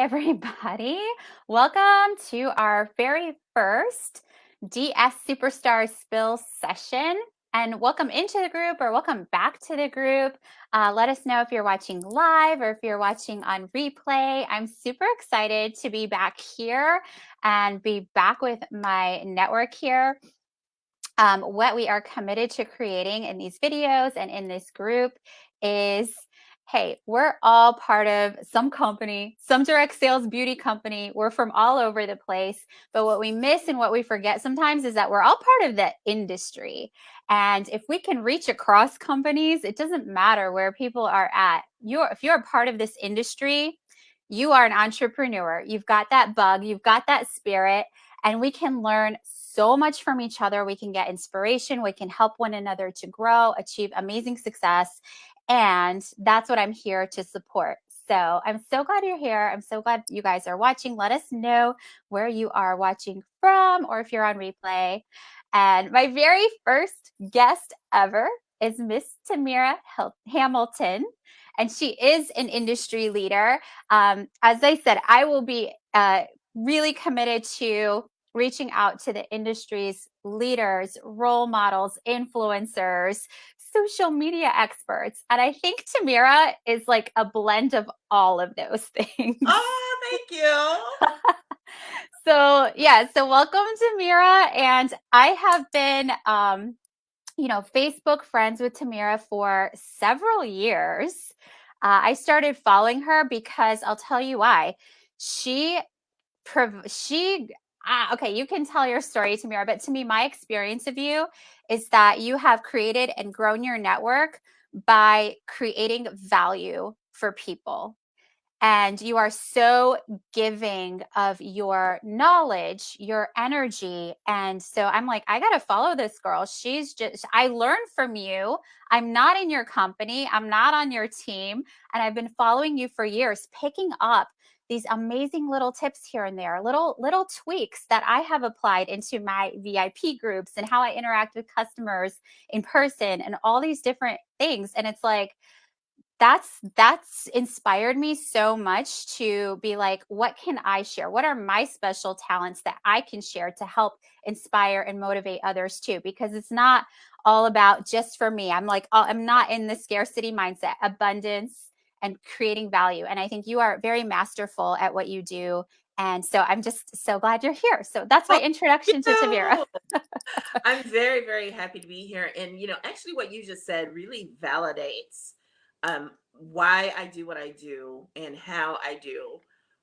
everybody. Welcome to our very first DS Superstar Spill session. And welcome into the group or welcome back to the group. Let us know if you're watching live or if you're watching on replay. I'm super excited to be back here and be back with my network here. What we are committed to creating in these videos and in this group is, hey, we're all part of some company, some direct sales beauty company. We're from all over the place. But what we miss and what we forget sometimes is that we're all part of the industry. And if we can reach across companies, it doesn't matter where people are at. If you're a part of this industry, you are an entrepreneur. You've got that bug, you've got that spirit, and we can learn so much from each other. We can get inspiration. We can help one another to grow, achieve amazing success. And that's what I'm here to support. So I'm so glad you're here. I'm so glad you guys are watching. Let us know where you are watching from or if you're on replay. And my very first guest ever is Miss Tamira Hamilton. And she is an industry leader. As I said, I will be really committed to reaching out to the industry's leaders, role models, influencers, social media experts. And I think Tamira is like a blend of all of those things. Oh, thank you. So welcome Tamira. And I have been, Facebook friends with Tamira for several years. I started following her because I'll tell you why. Okay, you can tell your story, Tamira, but to me, my experience of you is that you have created and grown your network by creating value for people. And you are so giving of your knowledge, your energy. And so I'm like, I got to follow this girl. I learned from you. I'm not in your company. I'm not on your team. And I've been following you for years, picking up these amazing little tips here and there, little tweaks that I have applied into my VIP groups and how I interact with customers in person and all these different things. And it's like, that's inspired me so much to be like, what can I share? What are my special talents that I can share to help inspire and motivate others too? Because it's not all about just for me. I'm not in the scarcity mindset, abundance and creating value. And I think you are very masterful at what you do. And so I'm just so glad you're here. So that's my introduction to Tamira. I'm very, very happy to be here. And, actually what you just said really validates why I do what I do and how I do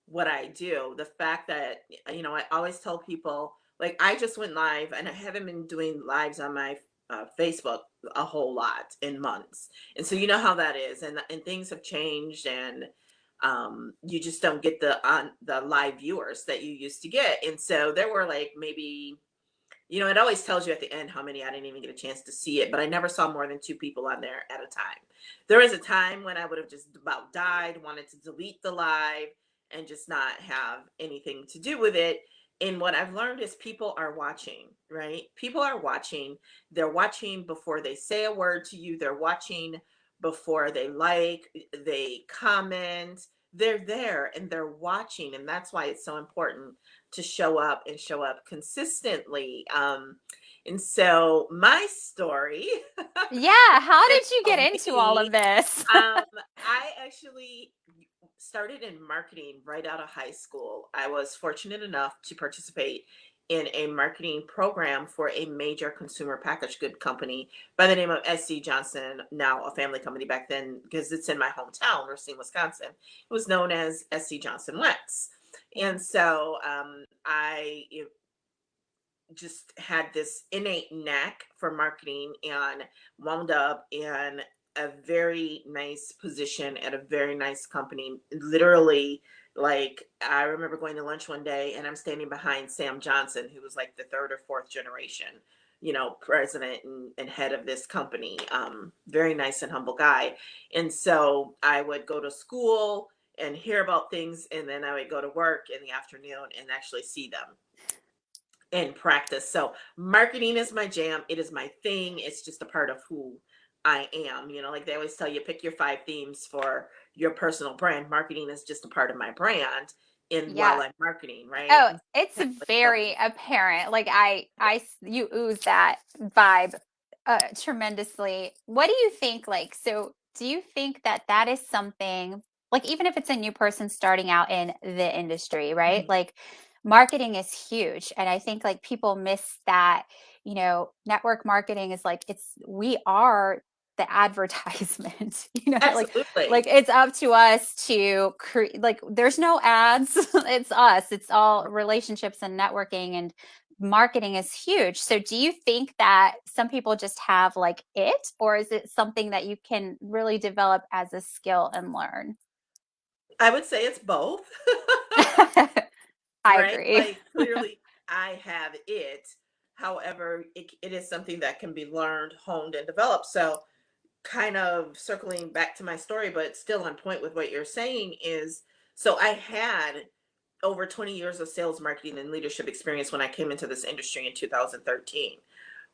what I do. The fact that, I always tell people, like, I just went live and I haven't been doing lives on my Facebook a whole lot in months. And so you know how that is. And things have changed and you just don't get the live viewers that you used to get. And so there were like maybe, it always tells you at the end how many. I didn't even get a chance to see it, but I never saw more than 2 people on there at a time. There was a time when I would have just about died, wanted to delete the live and just not have anything to do with it. And what I've learned is people are watching, right? People are watching. They're watching before they say a word to you. They're watching before they comment. They're there and they're watching. And that's why it's so important to show up and show up consistently. And so my story. Yeah. How did you get For into all me, of this? I actually started in marketing right out of high school. I was fortunate enough to participate in a marketing program for a major consumer packaged good company by the name of SC Johnson, now a family company. Back then, because it's in my hometown, Racine, Wisconsin, it was known as SC Johnson Wax. And so I just had this innate knack for marketing and wound up in a very nice position at a very nice company. Literally, like, I remember going to lunch one day and I'm standing behind Sam Johnson, who was like the third or fourth generation, president and head of this company. Very nice and humble guy. And so I would go to school and hear about things, and then I would go to work in the afternoon and actually see them in practice. So marketing is my jam. It is my thing. It's just a part of who I am. Like they always tell you, pick your 5 themes for your personal brand. Marketing is just a part of my brand. in while Yeah. I'm marketing, right? Oh, it's Kind of like very double. apparent. Like Yeah. you ooze that vibe tremendously. What do you think? Like, so do you think that that is something, like, even if it's a new person starting out in the industry, right? Mhm. Like, marketing is huge. And I think like people miss that, network marketing is like, we are the advertisement, like Absolutely. it's up to us to create, like there's no ads. It's us, it's all relationships and networking, and marketing is huge. So do you think that some people just have like it, or is it something that you can really develop as a skill and learn? I would say it's both. I Right? agree. Like, clearly, I have it. However, it is something that can be learned, honed, and developed. So, kind of circling back to my story, but still on point with what you're saying is so I had over 20 years of sales, marketing, and leadership experience when I came into this industry in 2013.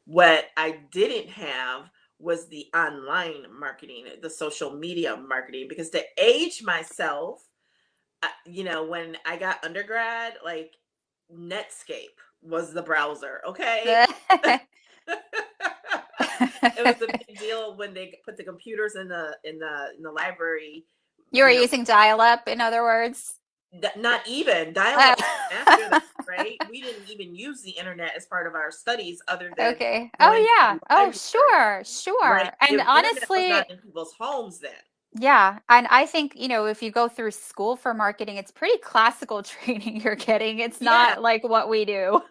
What I didn't have was the online marketing, the social media marketing, because to age myself, when I got undergrad, like Netscape was the browser, okay? It was a big deal when they put the computers in the library, You were you know, using dial up, in other words? not even Oh. dial-up after that, right? We didn't even use the internet as part of our studies other than Okay. going Oh, to yeah. the Oh, library, sure, right? sure. And The internet was honestly, not in people's homes then. yeah, and I think, if you go through school for marketing, it's pretty classical training you're getting. It's Yeah. not like what we do.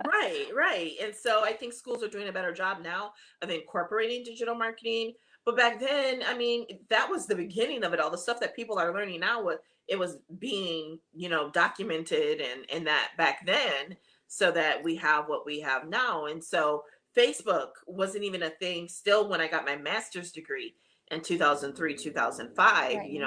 Right, right. And so I think schools are doing a better job now of incorporating digital marketing. But back then, I mean, that was the beginning of it all. The stuff that people are learning now was it was being, documented and that back then so that we have what we have now. And so Facebook wasn't even a thing still when I got my master's degree in 2003, 2005. Right.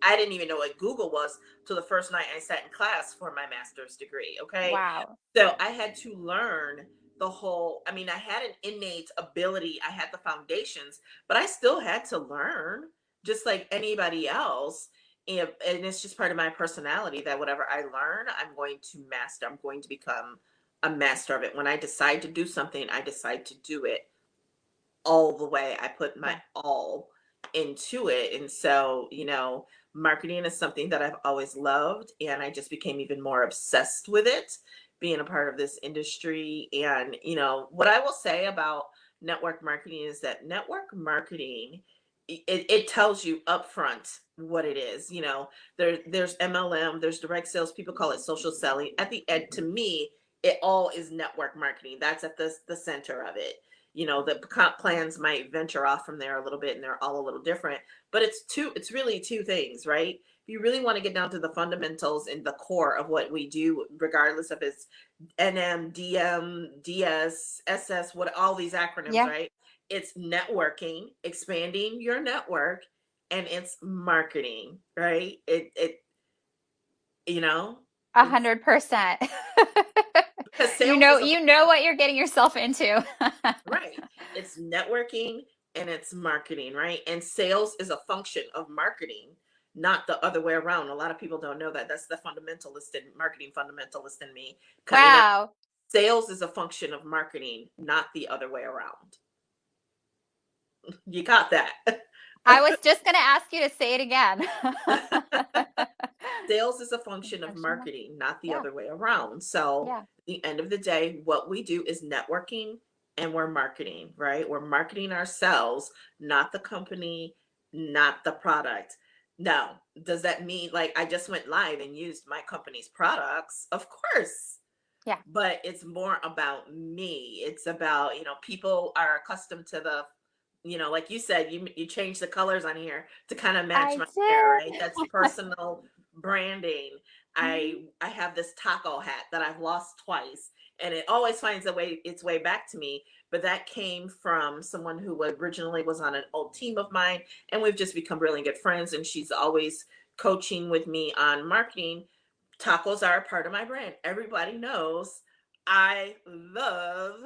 I didn't even know what Google was till the first night I sat in class for my master's degree, okay? Wow. So I had to learn I mean, I had an innate ability, I had the foundations, but I still had to learn just like anybody else. And it's just part of my personality that whatever I learn, I'm going to master. I'm going to become a master of it. When I decide to do something, I decide to do it all the way. I put my Yeah. all into it. And so, marketing is something that I've always loved. And I just became even more obsessed with it, being a part of this industry. And, what I will say about network marketing is that network marketing, it tells you upfront what it is. There's MLM, there's direct sales, people call it social selling. At the end, to me, it all is network marketing. That's at the center of it. The comp plans might venture off from there a little bit and they're all a little different, but it's really two things, right? If you really want to get down to the fundamentals and the core of what we do, regardless of it's NM, DM, DS, SS, what all these acronyms, Yeah. right? It's networking, expanding your network, and it's marketing, right? You know, it's 100%. because You sales know, is a you know what you're getting yourself into. right. It's networking and it's marketing, right? And sales is a function of marketing, not the other way around. A lot of people don't know that. That's the fundamentalist and marketing fundamentalist in me coming out. Wow. Sales is a function of marketing, not the other way around. You got that. I was just going to ask you to say it again. Sales is a function of Function of- marketing, not the Yeah. other way around. So, Yeah. at the end of the day, what we do is networking and we're marketing, right? We're marketing ourselves, not the company, not the product. Now, does that mean like I just went live and used my company's products? Of course. Yeah. But it's more about me. It's about, people are accustomed to like you said, you change the colors on here to kind of match I my hair, right? That's did. personal branding. I have this taco hat that I've lost twice, and it always finds its way back to me. But that came from someone who originally was on an old team of mine, and we've just become really good friends. And she's always coaching with me on marketing. Tacos are a part of my brand. Everybody knows I love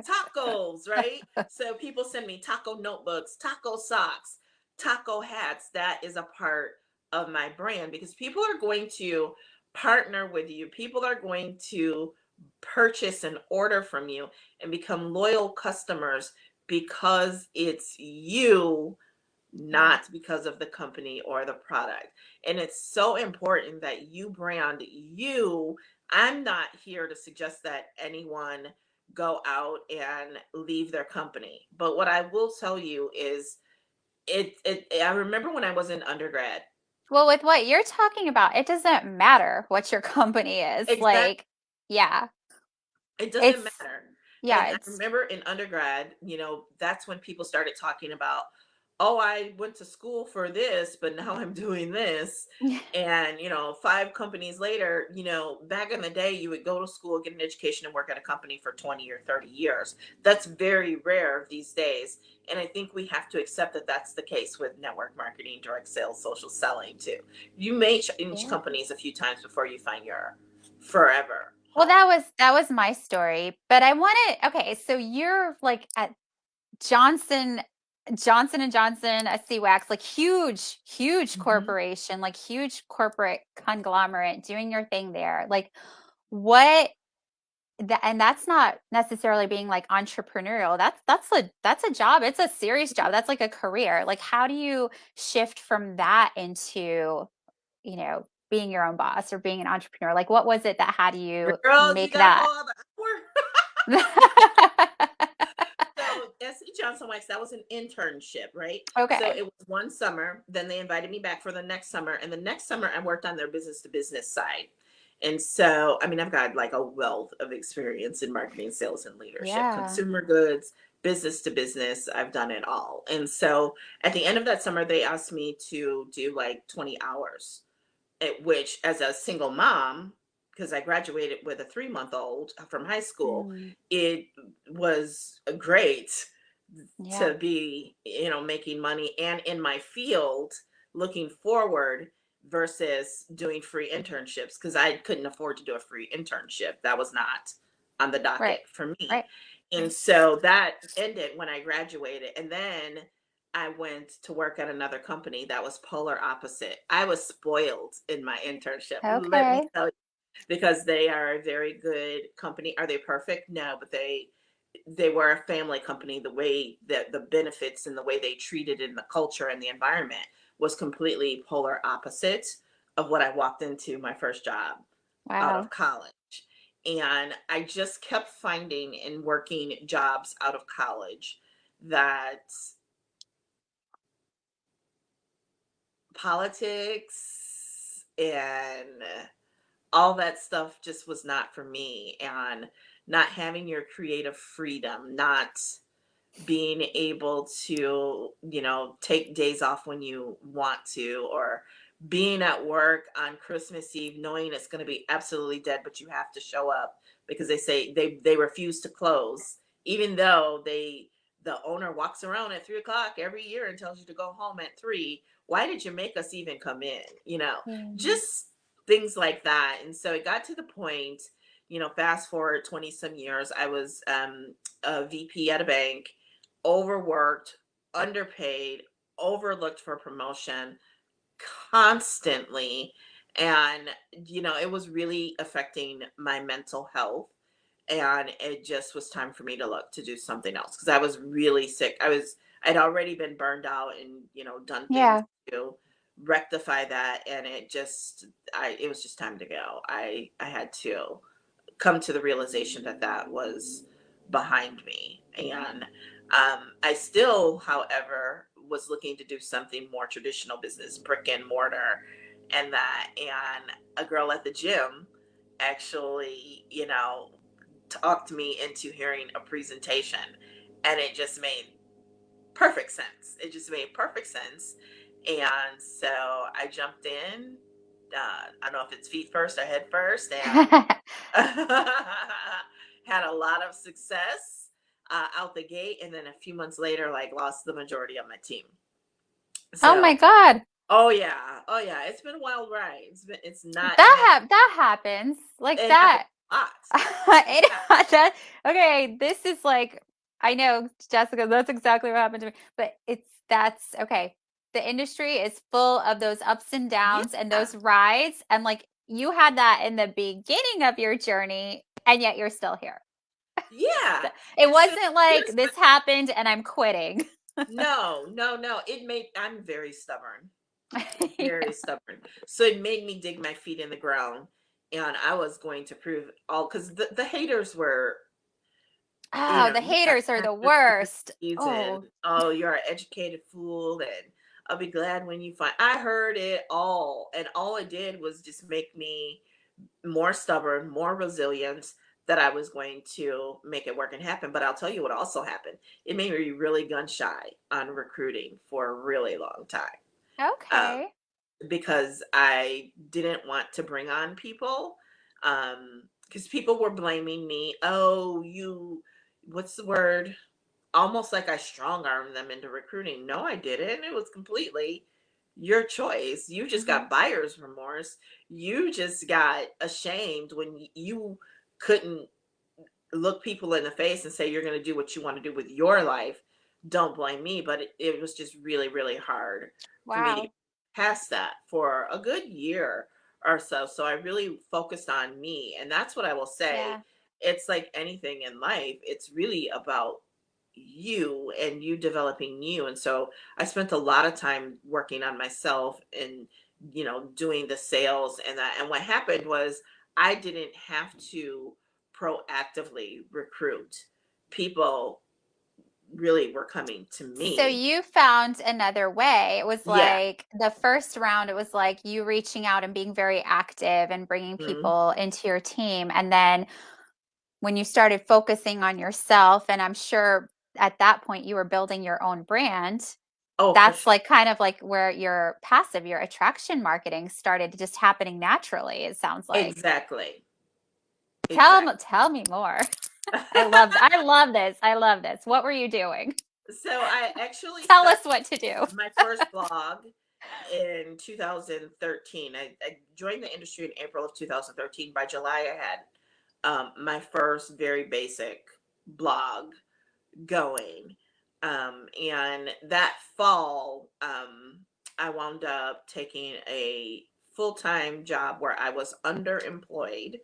tacos, right? So people send me taco notebooks, taco socks, taco hats. That is a part of my brand, because people are going to partner with you. People are going to purchase and order from you and become loyal customers because it's you, Yeah. not because of the company or the product. And it's so important that you brand you. I'm not here to suggest that anyone go out and leave their company. But what I will tell you is I remember when I was in undergrad. Well, with what you're talking about, it doesn't matter what your company is. Exactly. Like, yeah, It doesn't it's, matter. yeah, And I it's, remember in undergrad, that's when people started talking about, oh, I went to school for this, but now I'm doing this. And, 5 companies later, back in the day, you would go to school, get an education, and work at a company for 20 or 30 years. That's very rare these days. And I think we have to accept that that's the case with network marketing, direct sales, social selling too. You may change yeah. companies a few times before you find your forever Well, home. that was my story, but I wanted, okay, so you're like at Johnson Johnson and Johnson, a wax, like huge, huge Mhm. corporation, like huge corporate conglomerate doing your thing there. Like what that, and that's not necessarily being like entrepreneurial. That's a job. It's a serious job. That's like a career. Like how do you shift from that into, being your own boss or being an entrepreneur? Like what was it that had you Girl, you make got a that? whole other hour. So SC Johnson Wax, that was an internship, right? So Okay. it was one summer. Then they invited me back for the next summer, and the next summer I worked on their business to business side. And so, I mean, I've got like a wealth of experience in marketing, sales, and leadership, Yeah. consumer goods, business to business. I've done it all. And so, at the end of that summer, they asked me to do like 20 hours, at which, as a single mom, because I graduated with a 3-month old from high school, Mm, it was great yeah. to be, making money and in my field looking forward versus doing free internships, because I couldn't afford to do a free internship. That was not on the Right. docket for me. Right. And Right. so that ended when I graduated. And then I went to work at another company that was polar opposite. I was spoiled in my internship, let me Okay. tell you, because they are a very good company. Are they perfect? No, but they were a family company. The way that the benefits and the way they treated in the culture and the environment was completely polar opposite of what I walked into my first job out of Wow. college. And I just kept finding in working jobs out of college that politics and all that stuff just was not for me. And not having your creative freedom, not being able to, take days off when you want to, or being at work on Christmas Eve knowing it's going to be absolutely dead, but you have to show up because they say they refuse to close, even though the owner walks around at 3 o'clock every year and tells you to go home at 3. Why did you make us even come in? Mm, Just things like that. And so it got to the point, fast forward 20 some years, I was a VP at a bank, overworked, underpaid, overlooked for promotion constantly. And, it was really affecting my mental health. And it just was time for me to look to do something else because I was really sick. I'd already been burned out and, done things yeah. to rectify that. And it was just time to go. I had to come to the realization that that was behind me. And I still, however, was looking to do something more traditional business, brick and mortar, and that. And a girl at the gym actually, talked me into hearing a presentation, and it just made perfect sense. It just made perfect sense. And so I jumped in. I don't know if it's feet first or head first, and had a lot of success out the gate, and then a few months later, like lost the majority of my team. Oh my So, God. oh yeah, it's been a wild ride. It's not meant, That happens. Like it happens that. a lot. It Yeah. that, okay, this is like, I know, Jessica, that's exactly what happened to me. But that's okay. the industry is full of those ups and downs and Yeah. those rides. And like you had that in the beginning of your journey, and yet you're still here. Yeah. It And so wasn't like here's this happened and I'm quitting. no, no, no. I'm very stubborn. Very Yeah. stubborn. So it made me dig my feet in the ground. And I was going to prove all because the haters were, Oh, the you got haters are the master's worst. degrees and Oh, oh, you're an educated fool and I'll be glad when you find I heard it all. And all it did was just make me more stubborn, more resilient that I was going to make it work and happen. But I'll tell you what also happened. It made me really gun shy on recruiting for a really long time. Um, okay. because I didn't want to bring on people. Because people were blaming me. Oh, what's the word? Almost like I strong armed them into recruiting. No, I didn't. It was completely your choice. You just Hmm. got buyer's remorse. You just got ashamed when you couldn't look people in the face and say you're going to do what you want to do with your life. Don't blame me, but it was just really, really hard for me to get Wow. past that for a good year or so. So I really focused on me. And that's what I will say. Yeah. It's like anything in life, it's really about you and you developing you. And so I spent a lot of time working on myself and, doing the sales and that. And what happened was I didn't have to proactively recruit. People really were coming to So me. you found another way. It was Yeah. like the first round, it was like you reaching out and being very active and bringing Mhm. people into your team. And then when you started focusing on yourself, and I'm sure at that point you were building your own brand, Oh, for that's sure. like kind of like where your passive, your attraction marketing started just happening naturally, it sounds like. Exactly. Tell Exactly. me, tell me more. I love this. I love this. What were you doing? So I actually Tell started us what to do. my first blog in 2013. I joined the industry in April of 2013. By July, I had my first very basic blog going. And that fall, I wound up taking a full time job where I was underemployed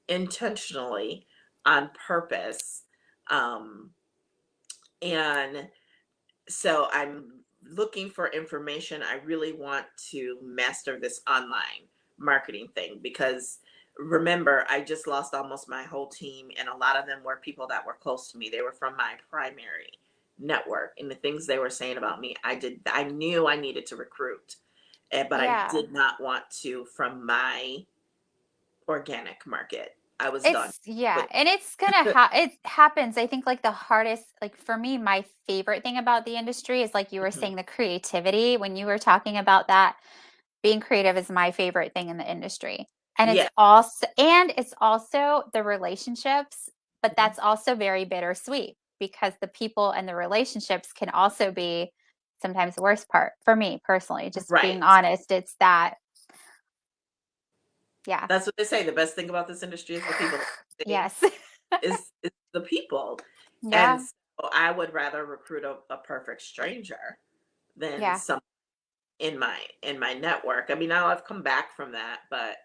intentionally on purpose. Um, and so I'm looking for information. I really want to master this online marketing thing because remember, I just lost almost my whole team, and a lot of them were people that were close to me. They were from my primary network, and the things they were saying about me, I knew I needed to recruit, but I Yeah. did not want to from my organic market. I was done It's yeah, with and it's gonna it happens. I think like the hardest, like for me, my favorite thing about the industry is like you were Mhm. saying, the creativity. When you were talking about that, being creative is my favorite thing in the industry. Yeah. And it's also the relationships, but Mhm. that's also very bittersweet because the people and the relationships can also be sometimes the worst part for me personally, just being Right. honest. It's that, yeah. That's what they say. The best thing about this industry is the people. The best thing Yes. is the people. And Yeah. so I would rather recruit a perfect stranger than Yeah. some in my network. I mean, now I've come back from that, but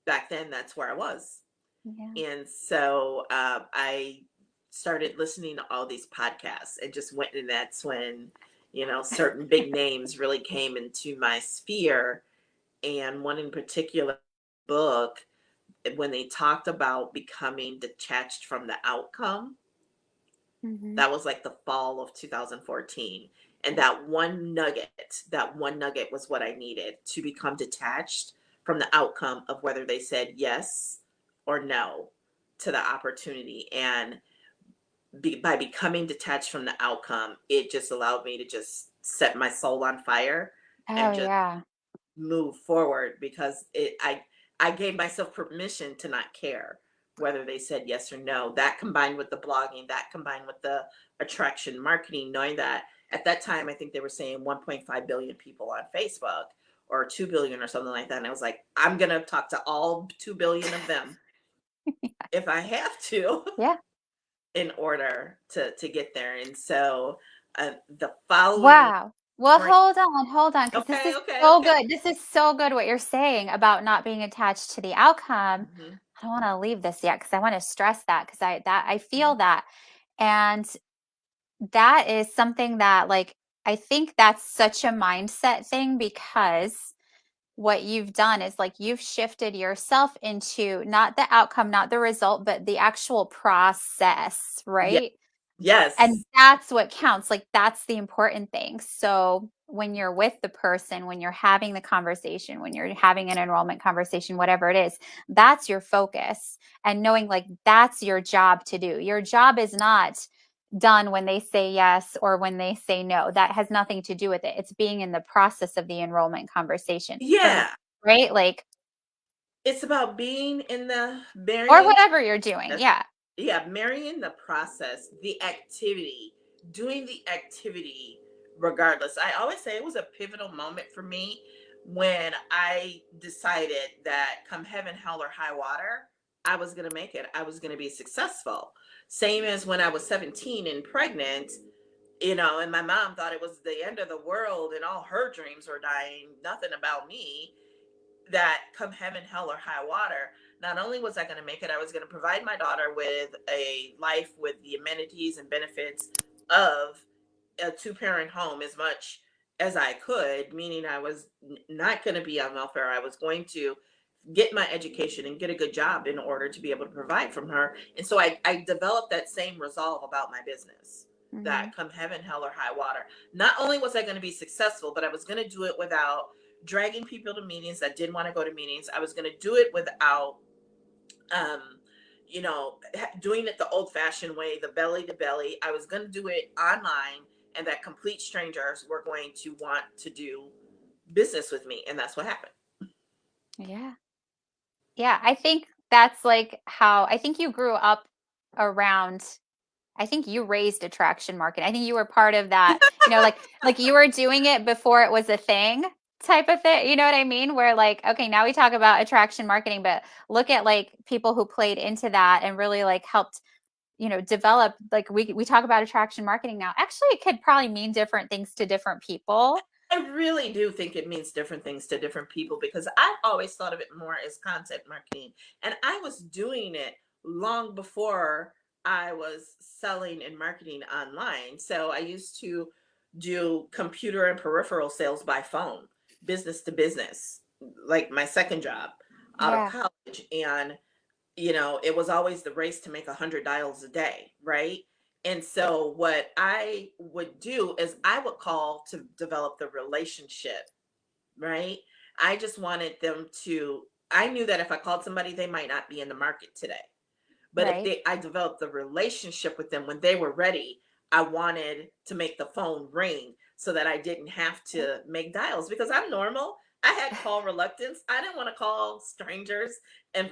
back then that's where I was. Yeah. And so I started listening to all these podcasts and just went, and that's when, certain big names really came into my sphere. And one in particular book, when they talked about becoming detached from the outcome, Hmm. that was like the fall of 2014. And that one nugget was what I needed to become detached from the outcome of whether they said yes or no to the opportunity. And by becoming detached from the outcome, it just allowed me to just set my soul on fire Oh, and just yeah. move forward because I gave myself permission to not care whether they said yes or no. That combined with the blogging, that combined with the attraction marketing, knowing that at that time I think they were saying 1.5 billion people on Facebook or 2 billion or something like that. And I was like, I'm gonna talk to all 2 billion of them if I have to Yeah. in order to get there. And so the following Wow. Well, Or hold on, because this okay, is okay, so okay. good. This is so good what you're saying about not being attached to the outcome. Mhm, I don't want to leave this yet because I want to stress that because I feel mhm. that. And that is something that like I think that's such a mindset thing because what you've done is like you've shifted yourself into not the outcome, not the result, but the actual process, Yeah. right? And Yes. that's what counts. Like that's the important thing. So when you're with the person, when you're having the conversation, when you're having an enrollment conversation, whatever it is, that's your focus. And knowing like that's your job to do. Your job is not done when they say yes or when they say no. That has nothing to do with it. It's being in the process of the enrollment conversation. For Yeah. right? Like It's about being in the or marrying whatever you're doing. process. Yeah. Yeah, marrying the process, the activity, doing the activity regardless. I always say it was a pivotal moment for me when I decided that come heaven, hell, or high water, I was going to make it. I was going to be successful. Same as when I was 17 and pregnant, and my mom thought it was the end of the world and all her dreams were dying, nothing about me, that come heaven, hell, or high water, not only was I going to make it, I was going to provide my daughter with a life with the amenities and benefits of a two-parent home as much as I could, meaning I was not going to be on welfare. I was going to get my education and get a good job in order to be able to provide from her. And so I developed that same resolve about my business, that Mhm. come heaven, hell, or high water. Not only was I going to be successful, but I was going to do it without dragging people to meetings that didn't want to go to meetings. I was going to do it without, um, doing it the old fashioned way, the belly to belly. I was going to do it online, and that complete strangers were going to want to do business with me. And that's what happened. Yeah. Yeah, I think that's like how I think you grew up around I think you raised attraction marketing. I think you were part of that, like you were doing it before it was a thing type of thing. You know what I mean? Where like, okay, now we talk about attraction marketing, but look at like people who played into that and really like helped, develop like we talk about attraction marketing now. Actually, it could probably mean different things to different people. I really do think it means different things to different people because I've always thought of it more as content marketing. And I was doing it long before I was selling and marketing online. So I used to do computer and peripheral sales by phone, business to business, like my second job out of Yeah, college. And it was always the race to make 100 dials a day, right? And so what I would do is I would call to develop the relationship, right? I just wanted them to, I knew that if I called somebody, they might not be in the market today. But if right. I developed the relationship with them when they were ready, I wanted to make the phone ring so that I didn't have to make dials because I'm normal. I had call reluctance. I didn't want to call strangers and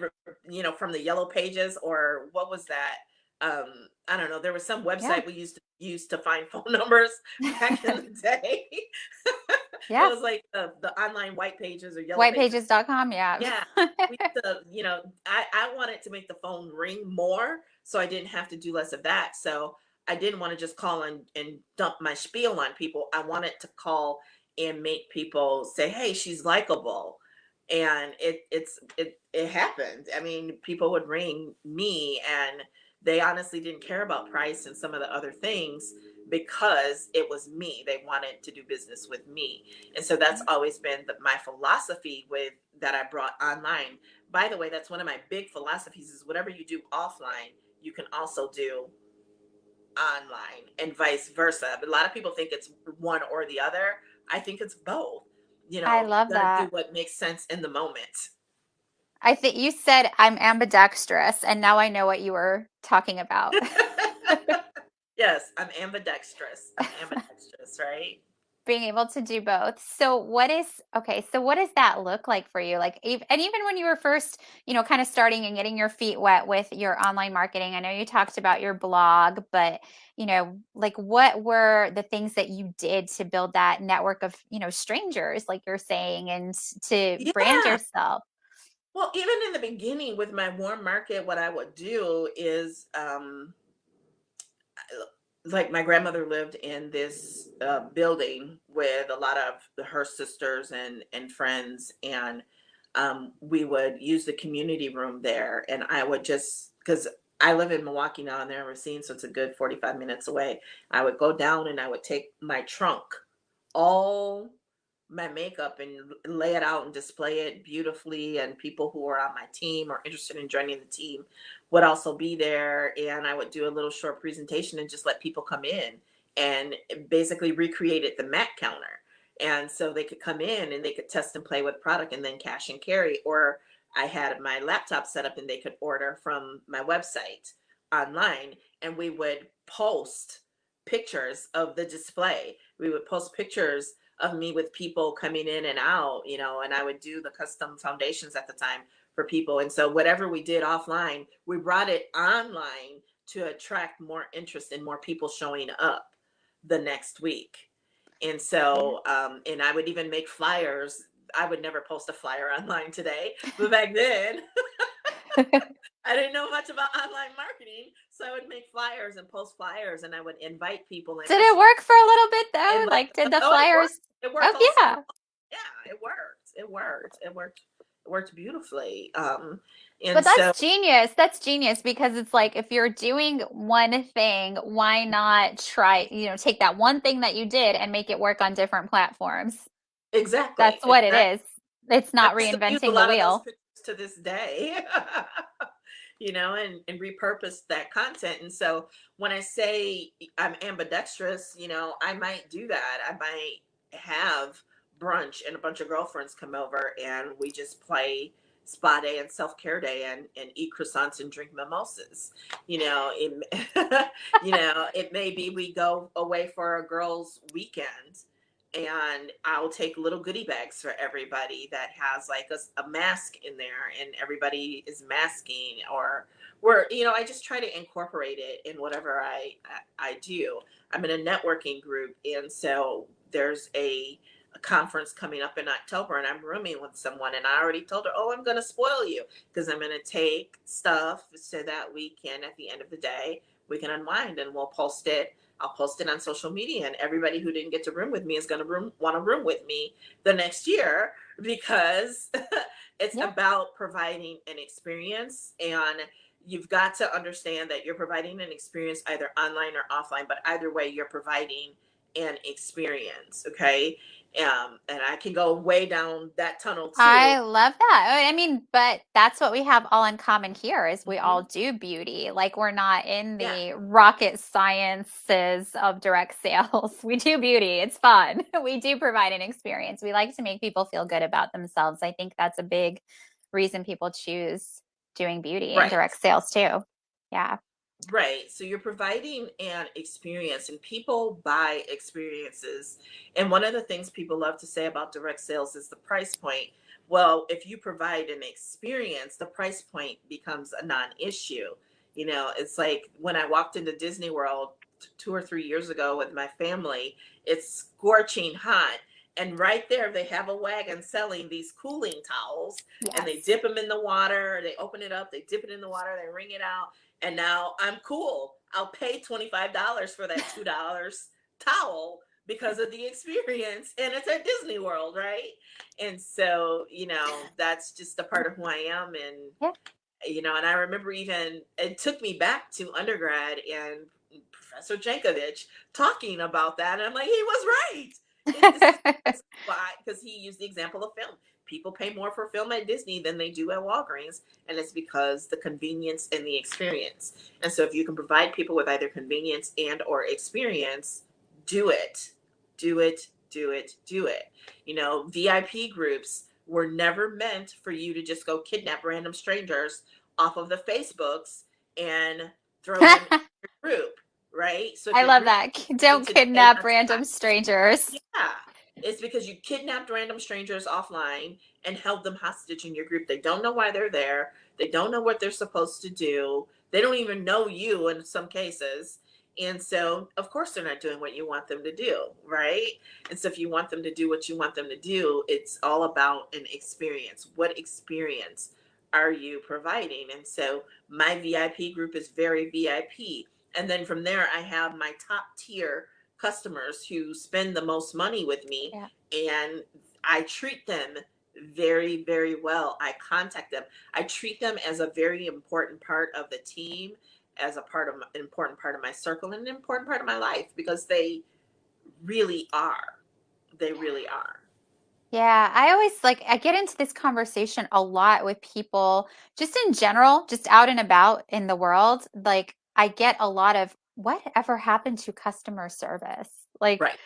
from the yellow pages, or what was that? I don't know. There was some Yeah. website we used to use to find phone numbers back in the day. It Yeah. was like the online white pages or yellow pages. Whitepages.com, yeah. Yeah, we used to, I wanted to make the phone ring more, so I didn't have to do less of that. So I didn't want to just call and dump my spiel on people. I wanted to call and make people say, "Hey, she's likable," and it happened. I mean, people would ring me, and they honestly didn't care about price and some of the other things because it was me. They wanted to do business with me. And so that's always been my philosophy with that I brought online. By the way, that's one of my big philosophies is whatever you do offline, you can also do online and vice versa. But a lot of people think it's one or the other. I think it's both. I You love got to do that. what makes sense in the moment. I think you said I'm ambidextrous, and now I know what you were talking about. Yes, I'm ambidextrous. I'm ambidextrous, right? Being able to do both. So what does that look like for you? Like, and even when you were first, kind of starting and getting your feet wet with your online marketing, I know you talked about your blog, but, like what were the things that you did to build that network of, strangers, like you're saying, and to brand Yeah. yourself? Well, even in the beginning with my warm market, what I would do is like my grandmother lived in this building with a lot of her sisters and friends, and we would use the community room there, and I would just, because I live in Milwaukee now and they're Racine, so it's a good 45 minutes away. I would go down and I would take my trunk, all my makeup, and lay it out and display it beautifully, and people who are on my team or interested in joining the team would also be there, and I would do a little short presentation and just let people come in and basically recreated the mat counter. And so they could come in and they could test and play with product and then cash and carry. Or I had my laptop set up and they could order from my website online, and we would post pictures of the display. We would post pictures of me with people coming in and out, and I would do the custom foundations at the time for people. And so whatever we did offline, we brought it online to attract more interest and more people showing up the next week. And so, and I would even make flyers. I would never post a flyer online today, but back then, I didn't know much about online marketing. So I would make flyers and post flyers, and I would invite people and Did just it work for a little bit though? invite Like, did the oh, it worked. flyers? It worked all Oh, summer yeah. long. Yeah, it worked. It worked. It worked beautifully. And But so that's genius. That's genius because it's like if you're doing one thing, why not try, take that one thing that you did and make it work on different platforms? exactly, That's what it exactly. is. It's I not still use a reinventing the lot of those wheel. pictures to this day. And repurpose that content. And so when I say I'm ambidextrous, I might do that. I might have brunch and a bunch of girlfriends come over and we just play spa day and self-care day and eat croissants and drink mimosas. It may be we go away for a girls' weekend, and I'll take little goodie bags for everybody that has like a mask in there, and everybody is masking, or I just try to incorporate it in whatever I do. I'm in a networking group, and so there's a conference coming up in October, and I'm rooming with someone, and I already told her, oh, I'm going to spoil you because I'm going to take stuff so that we can, at the end of the day, we can unwind, and we'll post it. I'll post it on social media, and everybody who didn't get to room with me is going to want to room with me the next year, because it's Yeah. about providing an experience. And you've got to understand that you're providing an experience either online or offline, but either way, you're providing an experience. Okay. And I can go way down that tunnel too. I love that. I mean, but that's what we have all in common here is we all Mhm. do beauty. Like we're not in Yeah. the rocket sciences of direct sales. We do beauty. It's fun. We do provide an experience. We like to make people feel good about themselves. I think that's a big reason people choose doing beauty and Right. direct sales too. Yeah. Right. So you're providing an experience, and people buy experiences. And one of the things people love to say about direct sales is the price point. Well, if you provide an experience, the price point becomes a non-issue. It's like when I walked into Disney World 2 or 3 years ago with my family, it's scorching hot. And right there, they have a wagon selling these cooling towels, and they Yes. dip them in the water, they open it up, they dip it in the water, they wring it out, and now I'm cool. I'll pay $25 for that $2 towel because of the experience. And it's at Disney World, right? And so, that's just a part of who I am. And, Yeah. and I remember, even it took me back to undergrad and Professor Jankovic talking about that. And I'm like, he was right. This is why, because he used the example of film. People pay more for film at Disney than they do at Walgreens, and it's because the convenience and the experience. And so if you can provide people with either convenience and or experience, do it. Do it, do it, do it. VIP groups were never meant for you to just go kidnap random strangers off of the Facebooks and throw them in your group, right? So if I your love group that. is Don't today, kidnap that's why. random strangers. Yeah. It's because you kidnapped random strangers offline and held them hostage in your group. They don't know why they're there. They don't know what they're supposed to do. They don't even know you in some cases. And so, of course, they're not doing what you want them to do, right? And so, if you want them to do what you want them to do, it's all about an experience. What experience are you providing? And so, my VIP group is very VIP. And then from there, I have my top tier customers who spend the most money with me, Yeah. and I treat them very, very well. I contact them. I treat them as a very important part of the team, as a part of an important part of my circle, and an important part of my life, because they really are. They really are. Yeah, I always like I get into this conversation a lot with people just in general, just out and about in the world. Like I get a lot of whatever happened to customer service? Like Right.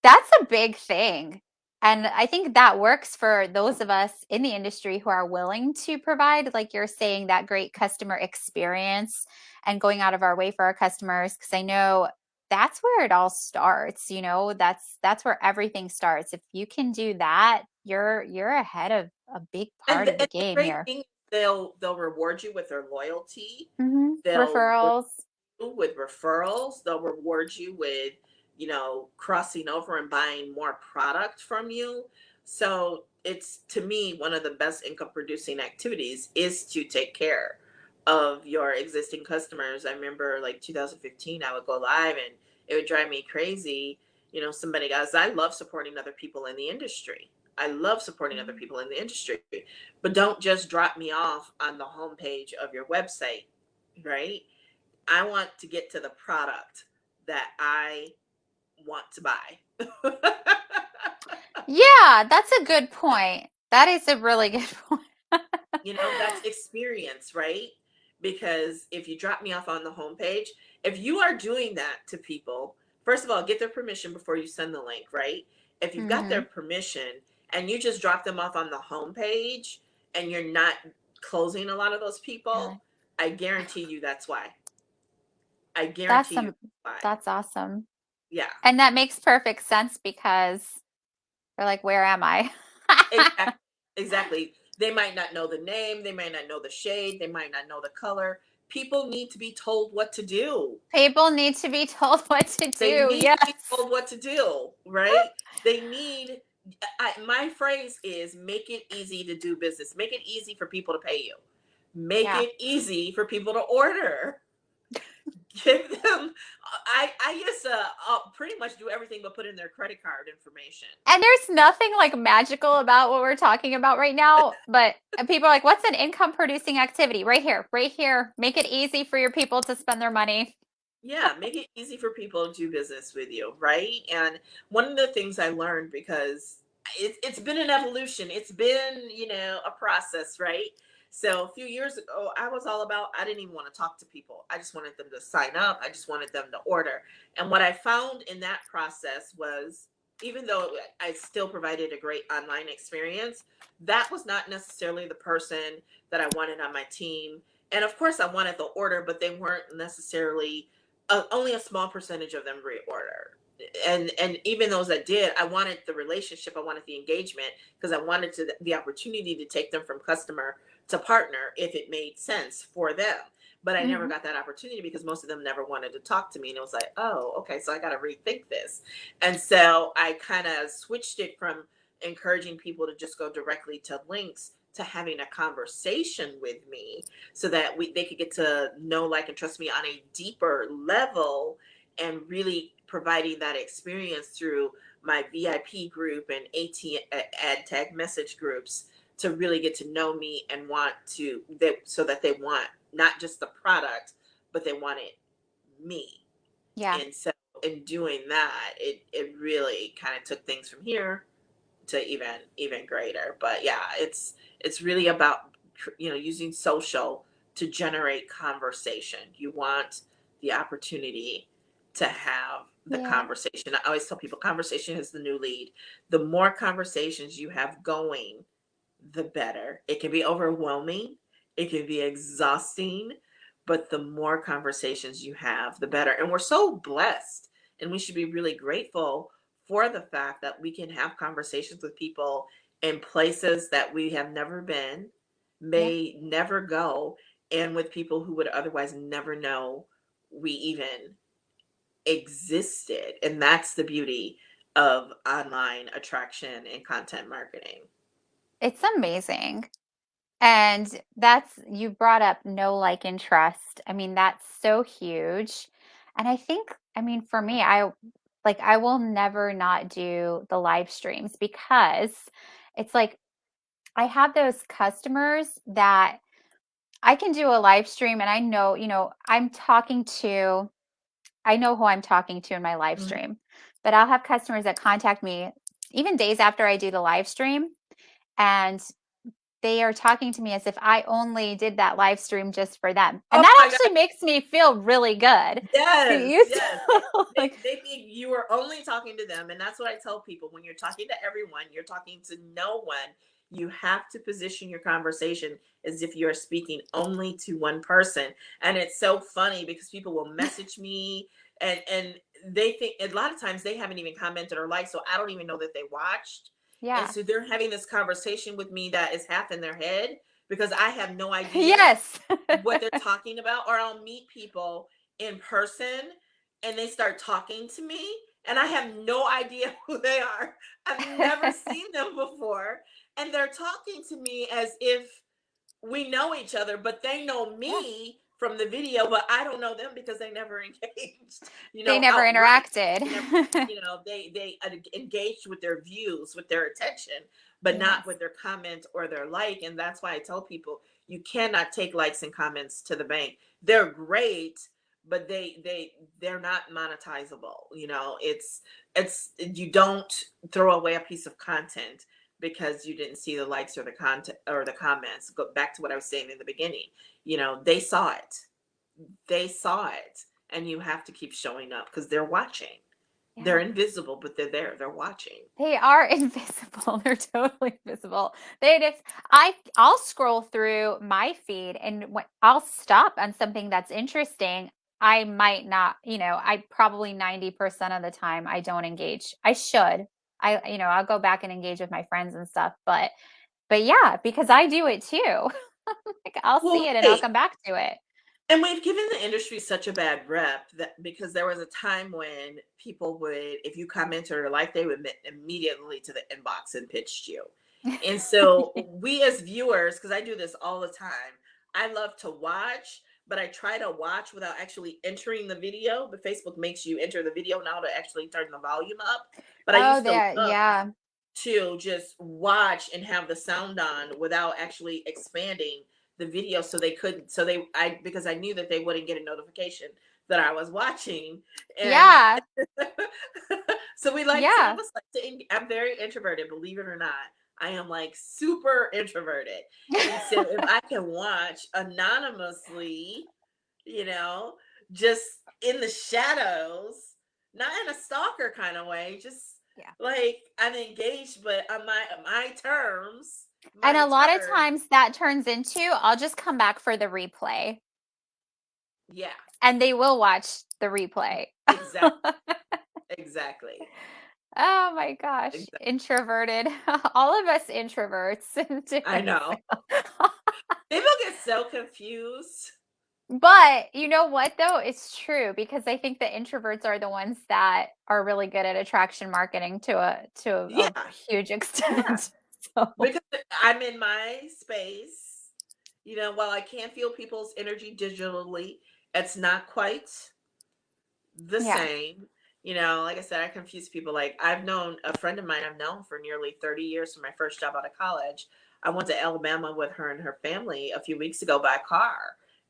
that's a big thing. And I think that works for those of us in the industry who are willing to provide, like you're saying, that great customer experience and going out of our way for our customers. Because I know that's where it all starts, that's where everything starts. If you can do that, you're ahead of a big part of the And the game great here. thing, they'll reward you with their loyalty. They'll reward Referrals. you with referrals. They'll reward you with, crossing over and buying more product from you. So it's, to me, one of the best income producing activities is to take care of your existing customers. I remember like 2015, I would go live and it would drive me crazy. Somebody goes, I love supporting other people in the industry. I love supporting other people in the industry, but don't just drop me off on the homepage of your website, right? I want to get to the product that I want to buy. Yeah, that's a good point. That is a really good point. That's experience, right? Because if you drop me off on the homepage, if you are doing that to people, first of all, get their permission before you send the link, right? If you've got their Hmm. permission and you just drop them off on the homepage and you're not closing a lot of those Yeah. people, I guarantee you that's why. I That's guarantee you some that's why. that's awesome. Yeah. And that makes perfect sense because they're like, where am I? Exactly. Exactly. They might not know the name, they might not know the shade, they might not know the color. People need to be told what to do. People need to be told what to They do. need to be Yes. told what to do, right? They need my phrase is make it easy to do business. Make it easy for people to pay you. Make Yeah. it easy for people to order. Give them I used to pretty much do everything but put in their credit card information. And there's nothing like magical about what we're talking about right now, but people are like, what's an income producing activity? Right here, right here. Make it easy for your people to spend their money. Yeah, make it easy for people to do business with you, right? And one of the things I learned, because it's been an evolution, it's been, a process, right? So a few years ago, I was all about, I didn't even want to talk to people. I just wanted them to sign up. I just wanted them to order. And what I found in that process was, even though I still provided a great online experience, that was not necessarily the person that I wanted on my team. And of course, I wanted the order, but they weren't necessarily, only a small percentage of them reorder. And even those that did, I wanted the relationship, I wanted the engagement, because I wanted the opportunity to take them from customer to partner if it made sense for them. But I never Hmm. got that opportunity because most of them never wanted to talk to me. And it was like, oh, okay, so I got to rethink this. And so I kind of switched it from encouraging people to just go directly to links to having a conversation with me, so that they could get to know, like, and trust me on a deeper level, and really providing that experience through my VIP group and ad tag message groups, to really get to know me and want to, so that they want not just the product, but they wanted me. Yeah. And so in doing that, it really kind of took things from here to even greater. But yeah, it's really about, using social to generate conversation. You want the opportunity to have the Yeah. conversation. I always tell people conversation is the new lead. The more conversations you have going, the better. It can be overwhelming, it can be exhausting, but the more conversations you have, the better. And we're so blessed, and we should be really grateful for the fact that we can have conversations with people in places that we have never been, Yeah. may never go, and with people who would otherwise never know we even existed. And that's the beauty of online attraction and content marketing. It's amazing. And you brought up know, like, and trust. I mean, that's so huge. And I think, I mean, for me, I will never not do the live streams because it's like I have those customers that I can do a live stream and I know, I know who I'm talking to in my live Mhm. stream, but I'll have customers that contact me even days after I do the live stream, and they are talking to me as if I only did that live stream just for them. And Oh that my God. actually makes me feel really good. To Yes, use yes. like They think you are only talking to them. And that's what I tell people when you're talking to everyone, you're talking to no one. You have to position your conversation as if you're speaking only to one person. And it's so funny because people will message me and they think a lot of times they haven't even commented or liked, so I don't even know that they watched. And yeah. so they're having this conversation with me that is half in their head because I have no idea Yes. what they're talking about, or I'll meet people in person and they start talking to me and I have no idea who they are. I've never seen them before. And they're talking to me as if we know each other, but they know Yeah. me from the video, but I don't know them because they never engaged, They never outright. interacted. They never, they engaged with their views, with their attention, but not Yes. with their comment or their like. And that's why I tell people you cannot take likes and comments to the bank. They're great, but they're not monetizable. It's you don't throw away a piece of content because you didn't see the likes or the content or the comments. Go back to what I was saying in the beginning. They saw it. They saw it. And you have to keep showing up because they're watching. They're Yeah. invisible, but they're there. They're watching. They are invisible. They're totally invisible. They just I'll scroll through my feed and I'll stop on something that's interesting. I might not, I probably 90% of the time I don't engage. I should. I'll go back and engage with my friends and stuff, but yeah, because I do it too. Like I'll see Well, it and I'll hey, come back to it. and we've given the industry such a bad rep that because there was a time when people would, if you commented or like, they would immediately to the inbox and pitched you. And so we as viewers, because I do this all the time, I love to watch, but I try to watch without actually entering the video. But Facebook makes you enter the video now to actually turn the volume up. But I Oh, used to there, love yeah. to just watch and have the sound on without actually expanding the video so they couldn't so they I because I knew that they wouldn't get a notification that I was watching. And Yeah. so some of Yeah. us like I'm very introverted, believe it or not. I am like super introverted. And so if I can watch anonymously, you know, just in the shadows, not in a stalker kind of way, just Yeah. like I'm engaged, but on my terms, And my a lot of turn. times that turns into I'll just come back for the replay. Yeah, And they will watch the replay. exactly, exactly, Oh my gosh, exactly. introverted. All of us introverts in I different know. People get so confused. But you know what though? It's true because I think the introverts are the ones that are really good at attraction marketing to a Yeah, huge yeah. extent. So, Because I'm in my space, while I can feel people's energy digitally, it's not quite the yeah. same. Like I said, I confuse people. Like I've known a friend of mine I've known for nearly 30 years from my first job out of college. I went to Alabama with her and her family a few weeks ago by car.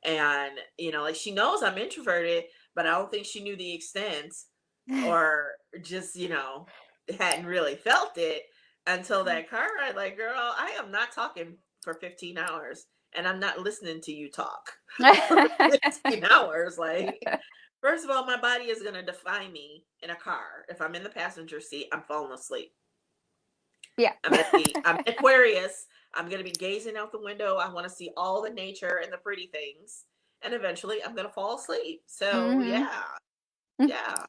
And, like she knows I'm introverted, but I don't think she knew the extent or just, hadn't really felt it until that car ride. Like, girl, I am not talking for 15 hours and I'm not listening to you talk for 15 hours. Like, first of all, my body is going to defy me in a car. If I'm in the passenger seat, I'm falling asleep. Yeah. I'm Aquarius. I'm going to be gazing out the window. I want to see all the nature and the pretty things. And eventually I'm going to fall asleep. So, Mhm. yeah, yeah.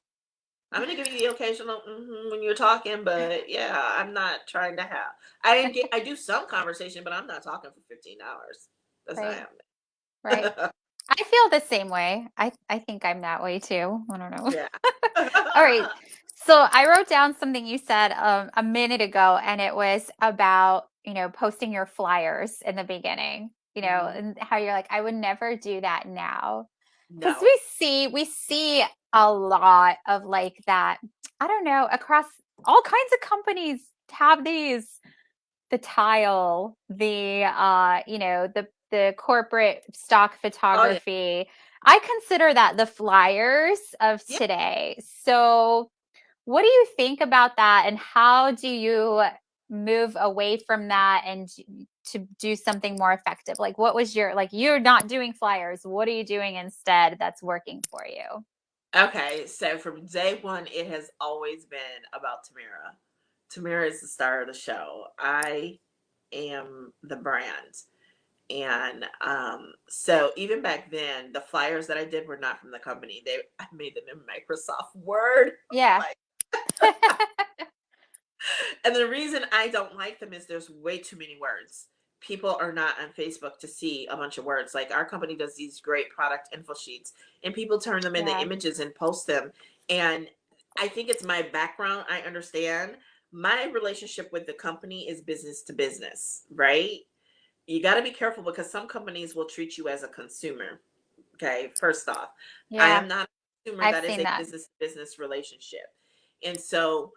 I'm going to give you the occasional when you're talking, but yeah, I'm not trying to have. I do some conversation, but I'm not talking for 15 hours. That's not Right. Right. happening. I feel the same way. I think I'm that way too. I don't know. Yeah. All right. So I wrote down something you said a minute ago, and it was about, posting your flyers in the beginning, Mhm. and how you're like, I would never do that now. Because No. we see a lot of like that. I don't know, across all kinds of companies have these, the tile, the the corporate stock Oh yeah. photography. I consider that the flyers of Yeah. today. So what do you think about that, and how do you move away from that and to do something more effective? Like, what was your, like, you're not doing flyers. What are you doing instead that's working for you? Okay. So from day one, it has always been about Tamira. Tamira is the star of the show. I am the brand. And so even back then, the flyers that I did were not from the company. I made them in Microsoft Word. Yeah. Like, and the reason I don't like them is there's way too many words. People are not on Facebook to see a bunch of words. Like our company does these great product info sheets, and people turn them into Yeah. images and post them. And I think it's my background. I understand. My relationship with the company is business to business, right? You got to be careful because some companies will treat you as a consumer. Okay, first off, I Yeah. am not a consumer. I've That is seen a that. business to business relationship. And so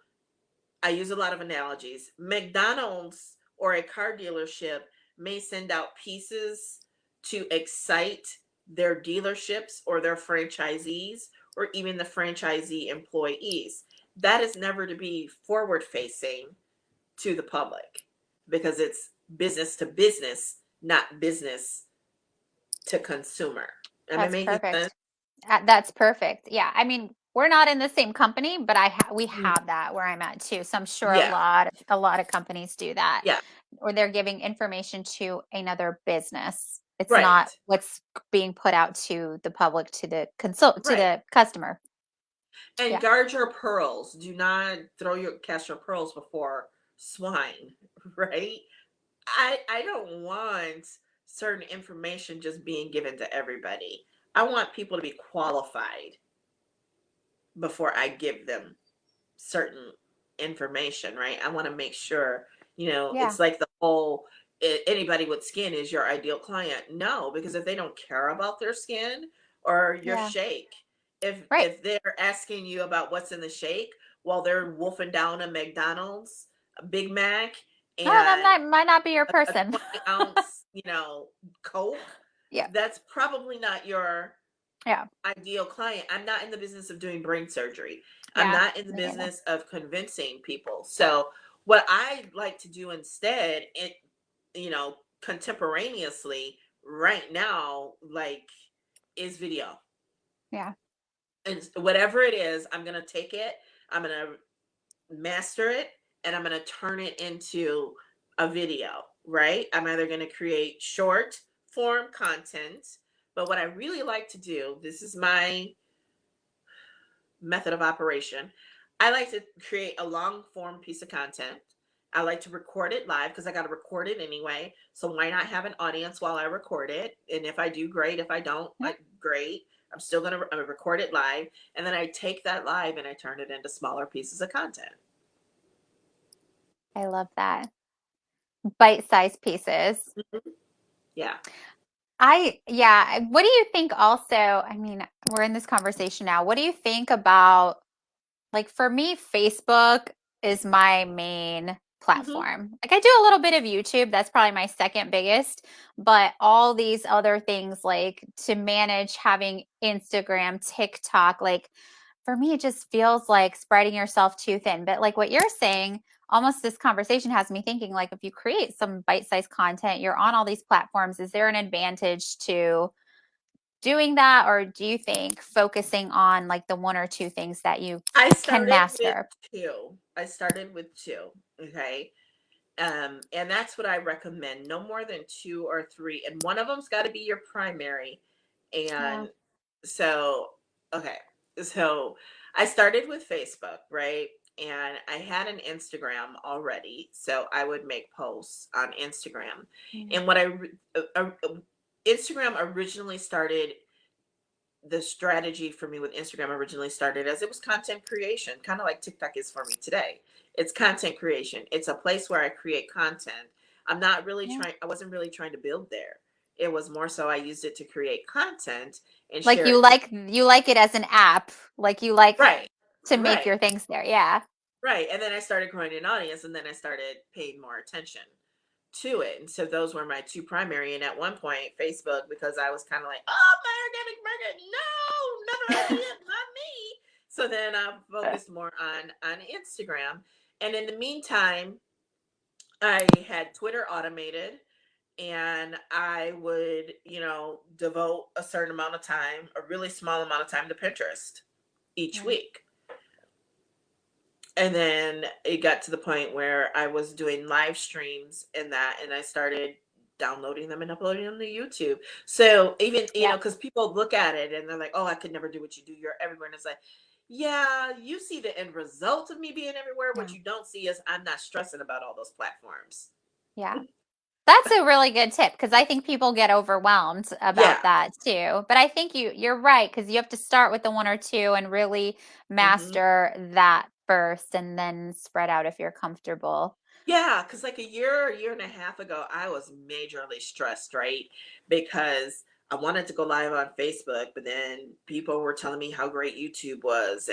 I use a lot of analogies. McDonald's or a car dealership may send out pieces to excite their dealerships or their franchisees or even the franchisee employees. That is never to be forward facing to the public because it's business to business, not business to consumer. Am I That's making sense? perfect. That's perfect. Yeah. I mean, we're not in the same company, but we Mm, have that where I'm at too. So I'm sure yeah, a lot of companies do that, yeah, or they're giving information to another business. It's not right, what's being put out to the public, to the consult, to right. the customer. And Yeah. guard your pearls. Do not cast your pearls before swine, right? I don't want certain information just being given to everybody. I want people to be qualified before I give them certain information, right? I want to make sure, Yeah. it's like the whole anybody with skin is your ideal client. No, because if they don't care about their skin or your Yeah. shake, Right. if they're asking you about what's in the shake while they're wolfing down a McDonald's, a Big Mac, No, that and might not be your a person. 20-ounce, Coke, Yeah. that's probably not your Yeah. ideal client. I'm not in the business of doing brain surgery. I'm Yeah. not in the Me neither. business of convincing people. So what I like to do instead, contemporaneously right now, like, is video. Yeah. And whatever it is, I'm going to take it, I'm going to master it, and I'm going to turn it into a video, right? I'm either going to create short form content, but what I really like to do, this is my method of operation. I like to create a long form piece of content. I like to record it live because I got to record it anyway. So why not have an audience while I record it? And if I do, great. If I don't, Yeah. great. I'm still going to record it live. And then I take that live and I turn it into smaller pieces of content. I love that. Bite-sized pieces. Mhm. Yeah. What do you think also? I mean, we're in this conversation now. What do you think about, like, for me, Facebook is my main Hmm. platform. Like, I do a little bit of YouTube. That's probably my second biggest, but all these other things, like to manage having Instagram, TikTok, like, for me, it just feels like spreading yourself too thin. But like what you're saying, almost this conversation has me thinking, like, if you create some bite-sized content, you're on all these platforms, is there an advantage to doing that, or do you think focusing on like the one or two things that you I can started with master? two. I started with two. Okay. And that's what I recommend. No more than two or three. And one of them's got to be your primary. Yeah. And so, okay. So I started with Facebook, right? And I had an Instagram already. So I would make posts on Instagram. Mm. And Instagram originally started, the strategy for me with Instagram originally started as it was content creation, kind of like TikTok is for me today. It's content creation. It's a place where I create content. I wasn't really trying to build there. It was more so I used it to create content and Like share it to you like it as an app, like you like right, to make right, your things there. Yeah. right. And then I started growing an audience, and then I started paying more attention to it. And so those were my two primary. And at one point, Facebook, because I was kind of like, oh, my organic market, no, never again, not me. So then I focused more on Instagram. And in the meantime, I had Twitter automated, and I would, devote a certain amount of time, a really small amount of time to Pinterest each Right. week. And then it got to the point where I was doing live streams and that, and I started downloading them and uploading them to YouTube. So even, Yep. because people look at it and they're like, oh, I could never do what you do. You're everywhere. And it's like, yeah, you see the end result of me being everywhere. What Yeah. you don't see is I'm not stressing about all those platforms. Yeah. That's a really good tip because I think people get overwhelmed about Yeah. that too. But I think you're right because you have to start with the one or two and really Hmm. master that first and then spread out if you're comfortable. Yeah, because like a year and a half ago, I was majorly stressed, right? Because I wanted to go live on Facebook, but then people were telling me how great YouTube was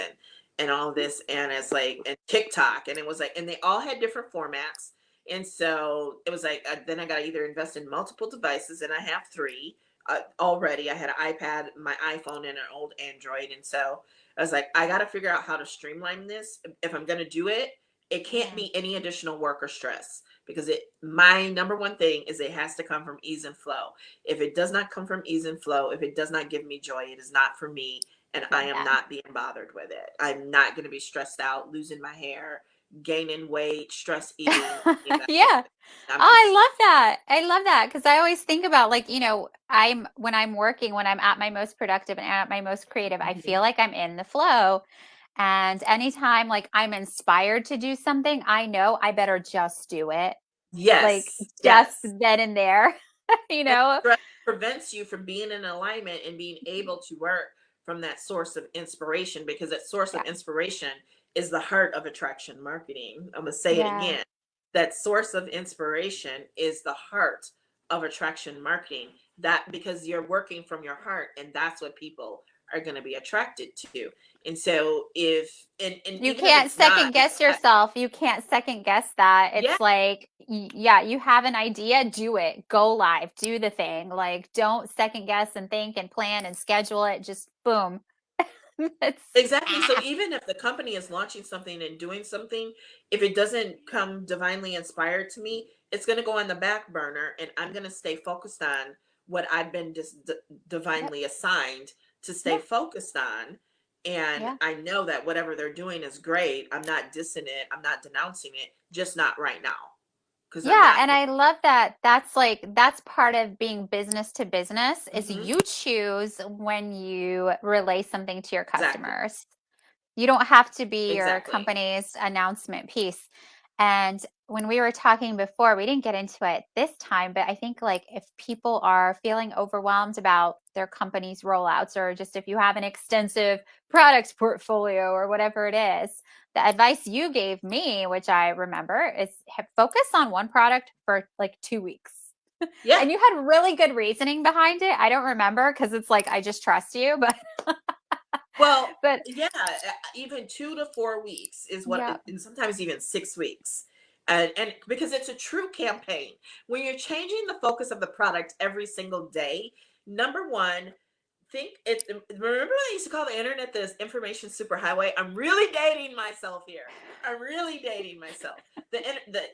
and all this, and it's like and TikTok, and it was like, and they all had different formats, and so it was like then I got to either invest in multiple devices, and I have three already. I had an iPad, my iPhone, and an old Android, and so I was like, I got to figure out how to streamline this if I'm going to do it. It can't Yeah. be any additional work or stress because it my number one thing is it has to come from ease and flow. If it does not come from ease and flow, if it does not give me joy, it is not for me, and I Love am that. not being bothered with it. I'm not going to be stressed out, losing my hair, gaining weight, stress eating, any of that sort of Yeah. thing. Oh, I love that. I love that because I always think about like, I'm when I'm working, when I'm at my most productive and at my most creative, I Mhm. feel like I'm in the flow. And anytime like I'm inspired to do something, I know I better just do it. Like Yes, just yes. then and there, you And know? stress prevents you from being in alignment and being able to work from that source of inspiration, because that source of Yeah. inspiration is the heart of attraction marketing. I'm going to say it Yeah. again. That source of inspiration is the heart of attraction marketing. That because you're working from your heart, and that's what people are going to be attracted to. And so if and You even if can't it's not, second guess yourself. You can't second guess that. yeah, It's like, yeah, you have an idea, do it. Go live, do the thing. Like, don't second guess and think and plan and schedule it. Just boom. It's exactly. So even if the company is launching something and doing something, if it doesn't come divinely inspired to me, it's going to go on the back burner, and I'm going to stay focused on what I've been just yep, divinely assigned to stay yeah, focused on. And yeah. I know that whatever they're doing is great. I'm not dissing it. I'm not denouncing it, just not right now because I'm Yeah, not. and I love that. That's part of being business to business is Mhm. you choose when you relay something to your Exactly. customers. You don't have to be your Exactly. company's announcement piece. And when we were talking before, we didn't get into it this time, but I think like if people are feeling overwhelmed about their company's rollouts, or just if you have an extensive product portfolio or whatever it is, the advice you gave me, which I remember, is focus on one product for like 2 weeks. Yeah. And you had really good reasoning behind it. I don't remember because it's like I just trust you, but Well, but yeah, even 2 to 4 weeks is what, yeah. and sometimes even 6 weeks. And because it's a true campaign, when you're changing the focus of the product every single day, number one, think it. Remember when I used to call the internet this information superhighway? I'm really dating myself here. I'm really dating myself.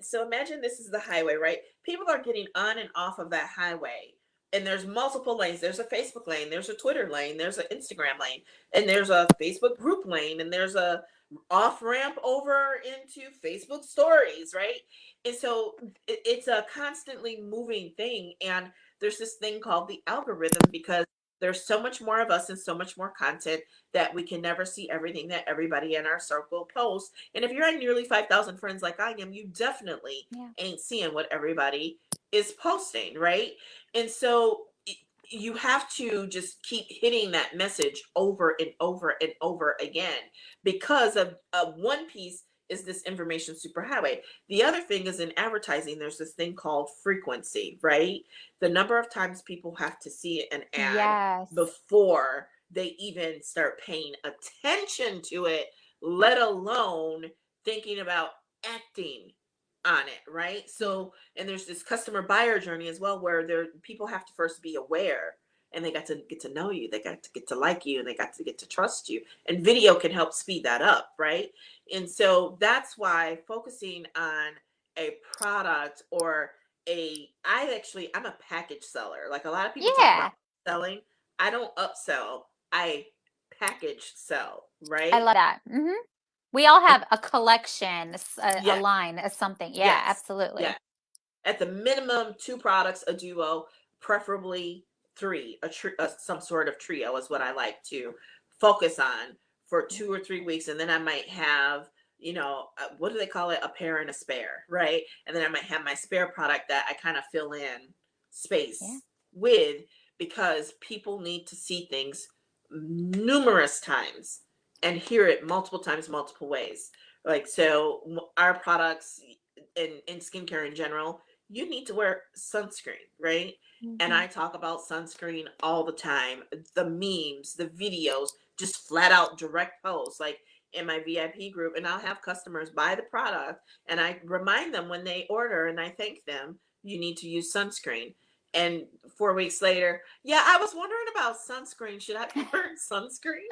So imagine this is the highway, right? People are getting on and off of that highway, and there's multiple lanes. There's a Facebook lane, there's a Twitter lane, there's an Instagram lane, and there's a Facebook group lane, and there's a off ramp over into Facebook stories, right? And so it's a constantly moving thing, and there's this thing called the algorithm, because there's so much more of us and so much more content that we can never see everything that everybody in our circle posts. And if you're at nearly 5,000 friends like I am, you definitely Yeah. ain't seeing what everybody is posting, right? And so you have to just keep hitting that message over and over and over again, because of one piece is this information superhighway. The other thing is in advertising, there's this thing called frequency, right? The number of times people have to see an ad Yes. before they even start paying attention to it, let alone thinking about acting on it, right? So, and there's this customer buyer journey as well, where there people have to first be aware, and they got to get to know you, they got to get to like you, and they got to get to trust you. And video can help speed that up, right? And so that's why focusing on a product or I'm a package seller. Like a lot of people talk about Yeah. selling. I don't upsell. I package sell, I right? love that. We all And have a collection, a yeah, line, a something. Yeah, yes, yeah. absolutely. At the minimum, two products, a duo, preferably three, some sort of trio is what I like to focus on for 2 or 3 weeks. And then I might have, what do they call it? A pair and a spare, right? And then I might have my spare product that I kind of fill in Yeah. space with, because people need to see things numerous times and hear it multiple times, multiple ways. Like, so our products in skincare in general, you need to wear sunscreen, right? And Mhm. I talk about sunscreen all the time. The memes, the videos, just flat out direct posts, like in my VIP group. And I'll have customers buy the product, and I remind them when they order, and I thank them, you need to use sunscreen. And 4 weeks later, yeah, I was wondering about sunscreen. Should I be wearing sunscreen?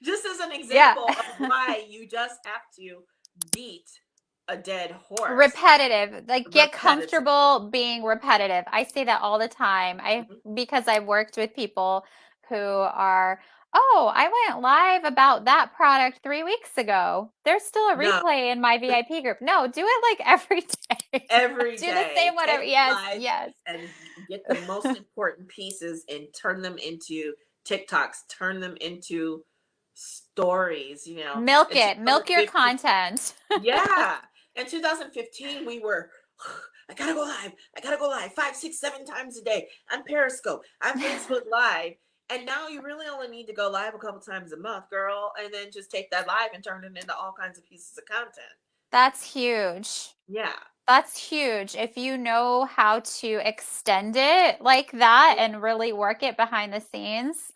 Just as an Yeah. example of why you just have to beat a dead horse Repetitive. Like get repetitively. comfortable being repetitive. I say that all the time. I Mhm. because I've worked with people who are, "Oh, I went live about that product 3 weeks ago. There's still a No, replay in my VIP group." No, do it like every day. every Do the same day, whatever. take Yes, live yes. and get the most important pieces and turn them into TikToks, turn them into stories, Milk in it. Milk your 2015. content. Yeah. In 2015, we were, I gotta go live. I gotta go live 5, 6, 7 times a day on Periscope, on Facebook Live. And now you really only need to go live a couple times a month, girl, and then just take that live and turn it into all kinds of pieces of content. That's huge. Yeah. That's huge. If you know how to extend it like that and really work it behind the scenes,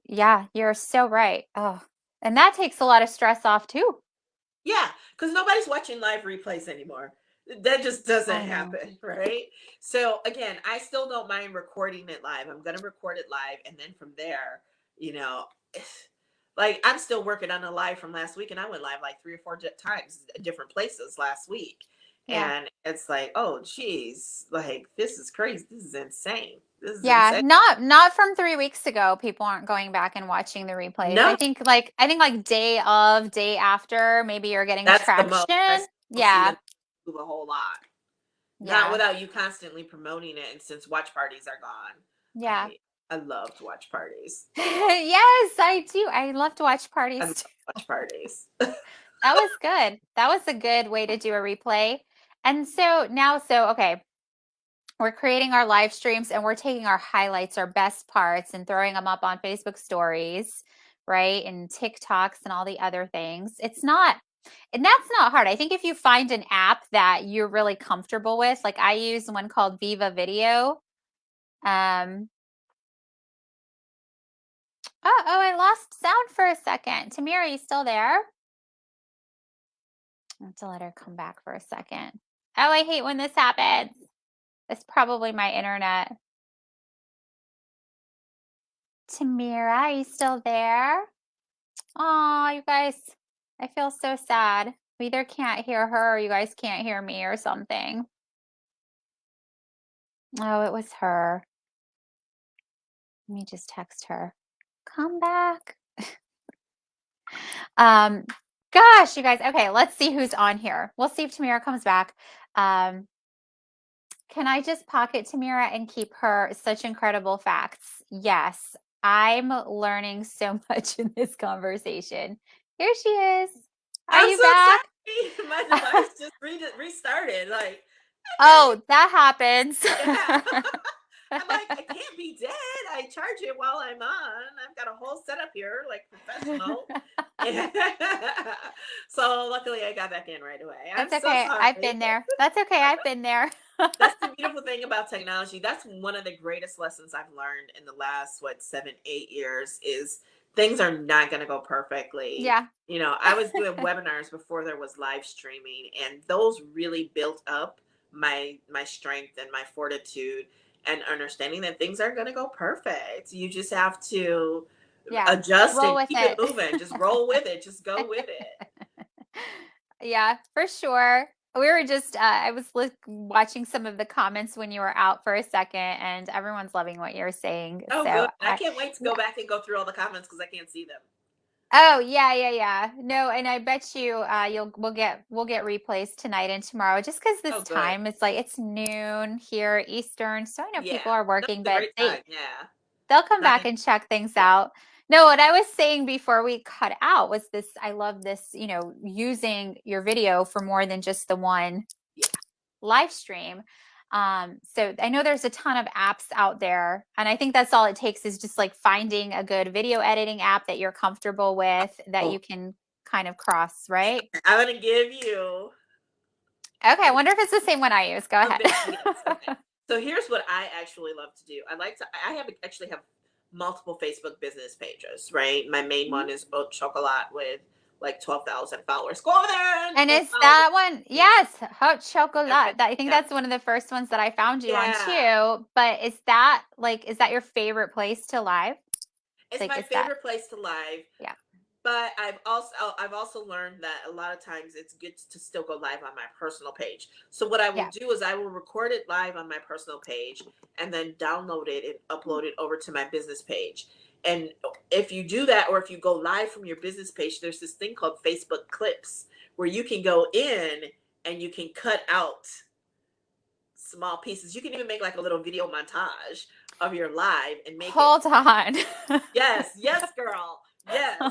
yeah, you're so right. Oh, and that takes a lot of stress off too. Yeah, because nobody's watching live replays anymore. That just doesn't I know. happen, right? So again, I still don't mind recording it live. I'm gonna record it live, and then from there, you know, like I'm still working on a live from last week, and I went live like 3 or 4 times, different places last week, Yeah. and it's like, oh, geez, like this is crazy. This is insane. This is Yeah, insane. not from 3 weeks ago. People aren't going back and watching the replays. No, I think like day of, day after, maybe you're getting that's the most. traction. I'll see Yeah. them move a whole lot. Not Yeah. without you constantly promoting it, and since watch parties are gone, Yeah. I love to watch parties. Yes, I do. I love to watch I love parties. watch parties. That was good. That was a good way to do a replay. And so now, okay, we're creating our live streams and we're taking our highlights, our best parts, and throwing them up on Facebook stories, right? And TikToks and all the other things. And that's not hard. I think if you find an app that you're really comfortable with, like I use one called Viva Video. Um, I lost sound for a second. Tamira, are you still there? I have to let her come back for a second. Oh, I hate when this happens. It's probably my internet. Tamira, are you still there? Oh, you guys, I feel so sad. We either can't hear her or you guys can't hear me or something. Oh, it was her. Let me just text her. Come back. Um, Gosh, you guys. Okay, let's see who's on here. We'll see if Tamira comes back. Um, Can I just pocket Tamira and keep her such incredible facts? Yes, I'm learning so much in this conversation. Here she is. Are I'm you so back? sorry. My device just restarted. Like, okay, Oh, that happens. yeah. I'm like, I can't be dead. I charge it while I'm on. I've got a whole setup here, like professional. So luckily I got back in right away. I'm It's so okay. I've sorry. been there. That's okay. I've been there. That's the beautiful thing about technology. That's one of the greatest lessons I've learned in the last, what, 7, 8 years is things are not going to go perfectly. Yeah. I was doing webinars before there was live streaming, and those really built up my strength and my fortitude and understanding that things aren't going to go perfect. You just have to Yeah. adjust Roll and with keep it it. moving. Just roll with it. Just go with it. Yeah, for sure. We were just, I was watching some of the comments when you were out for a second, and everyone's loving what you're saying. Oh, So good. I can't wait to yeah. go back and go through all the comments because I can't see them. Oh, yeah, yeah, yeah. No, and I bet you, we'll get replays tonight and tomorrow, just because this Oh, good. time it's like it's noon here Eastern. So I know Yeah. people are No, working, it's a but great time. Yeah. they'll come back Nice. and check things Yeah. out. No, what I was saying before we cut out was this, I love this, using your video for more than just the one Yeah. live stream. So I know there's a ton of apps out there, and I think that's all it takes is just like finding a good video editing app that you're comfortable with that Oh, you can kind of cross, right? I'm going to give you Okay, I wonder if it's the same one I use. Go a ahead. bit. Yes. Okay. So here's what I actually love to do. I actually have multiple Facebook business pages, right? My main Mhm. one is Oat Chocolat with like 12,000 followers. Go over there And and is follow the that one? page. Yes, hot chocolate. Okay. I think Yeah. that's one of the first ones that I found you on Yeah. too. But is that your favorite place to live? It's Like, my is that, favorite place to live. yeah, But I've also learned that a lot of times it's good to still go live on my personal page. So what I will yeah. do is I will record it live on my personal page and then download it and upload it over to my business page. And if you do that, or if you go live from your business page, there's this thing called Facebook clips where you can go in and you can cut out small pieces. You can even make like a little video montage of your live and make it. Hold on. Yes, yes, girl. Yes.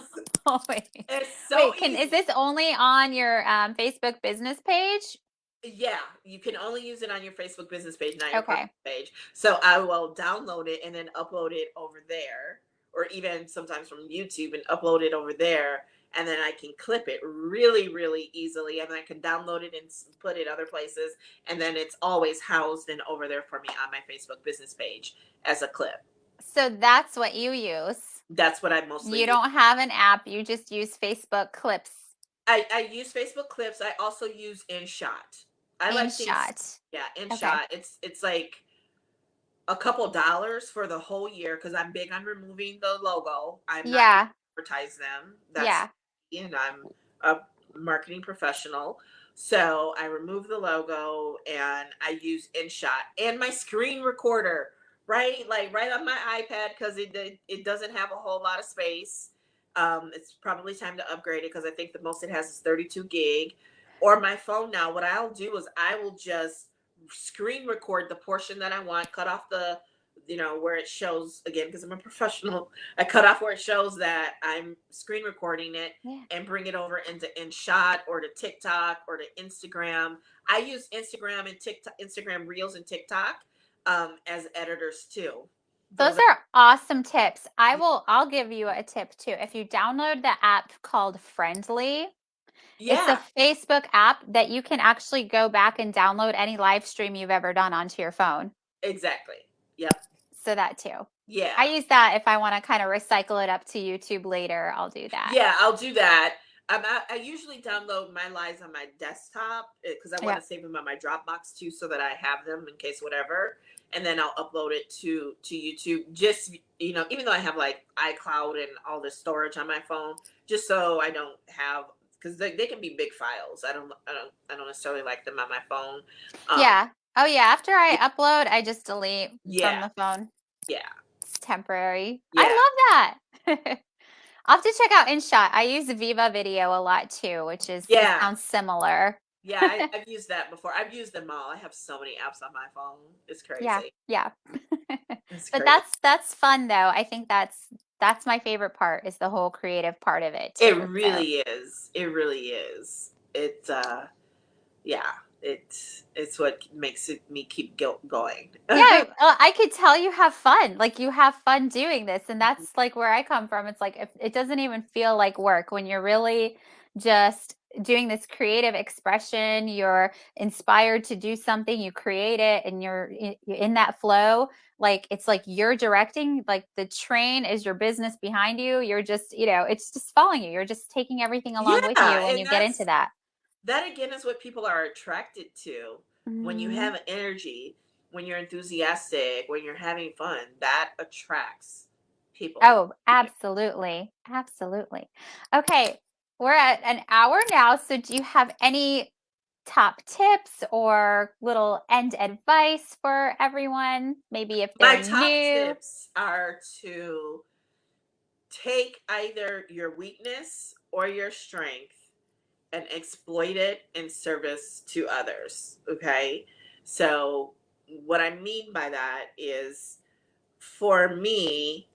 Oh, wait. It's so Wait, is easy. this only on your Facebook business page? Yeah, you can only use it on your Facebook business page, not your personal Okay. page. So I will download it and then upload it over there, or even sometimes from YouTube and upload it over there. And then I can clip it really, really easily. And I can download it and put it other places. And then it's always housed and over there for me on my Facebook business page as a clip. So that's what you use. That's what I mostly You use. don't have an app, you just use Facebook clips I use Facebook clips. I also use InShot. I in like things, shot. yeah, Okay. InShot. It's like a couple dollars for the whole year because I'm big on removing the logo. I'm not going Yeah. to advertise them. That's, Yeah. and I'm a marketing professional. So I remove the logo and I use InShot and my screen recorder, right? Like right on my iPad because it doesn't have a whole lot of space. It's probably time to upgrade it because I think the most it has is 32 gig. Or my phone now, what I'll do is I will just screen record the portion that I want, cut off where it shows again, because I'm a professional. I cut off where it shows that I'm screen recording it Yeah. and bring it over into InShot or to TikTok or to Instagram. I use Instagram and TikTok, Instagram Reels and TikTok as editors too. Those Those are, are awesome tips. I'll give you a tip too. If you download the app called Friendly, it's a yeah, Facebook app that you can actually go back and download any live stream you've ever done onto your phone. exactly. Yep. So that too. I Yeah. use that if I want to kind of recycle it up to YouTube later. I'll do that. Yeah, I'll do that. I usually download my lives on my desktop because I want Yeah. to save them on my Dropbox too, so that I have them in case whatever. And then I'll upload it to YouTube. Just even though I have like iCloud and all this storage on my phone, just so I don't have because they can be big files. I don't necessarily like them on my phone. Um, Yeah. Oh yeah. After I upload, I just delete from yeah, the phone. yeah, It's temporary. I yeah, love that. I'll have to check out InShot. I use Viva Video a lot too, it yeah, sounds similar. yeah. I've used that before. I've used them all. I have so many apps on my phone. It's Yeah, crazy. yeah. It's But crazy. that's fun though. I think that's my favorite part is the whole creative part of it It too. So really is. It really is. It's yeah. It's what makes me keep going. Yeah, I could tell you have fun. Like you have fun doing this, and that's like where I come from. It's like if it doesn't even feel like work when you're really just doing this creative expression, you're inspired to do something, you create it, and you're in that flow. Like it's like you're directing, like the train is your business behind you. You're just, it's just following you. You're just taking everything along with Yeah, you when and you get into that. that again is what people are attracted to. When you Mhm. have energy, when you're enthusiastic, when you're having fun, that attracts people Oh, to you. absolutely. Absolutely. Okay, we're at an hour now. So, do you have any top tips or little end advice for everyone? Maybe if they're My top new. tips are to take either your weakness or your strength and exploit it in service to others. Okay. So, what I mean by that is, for me,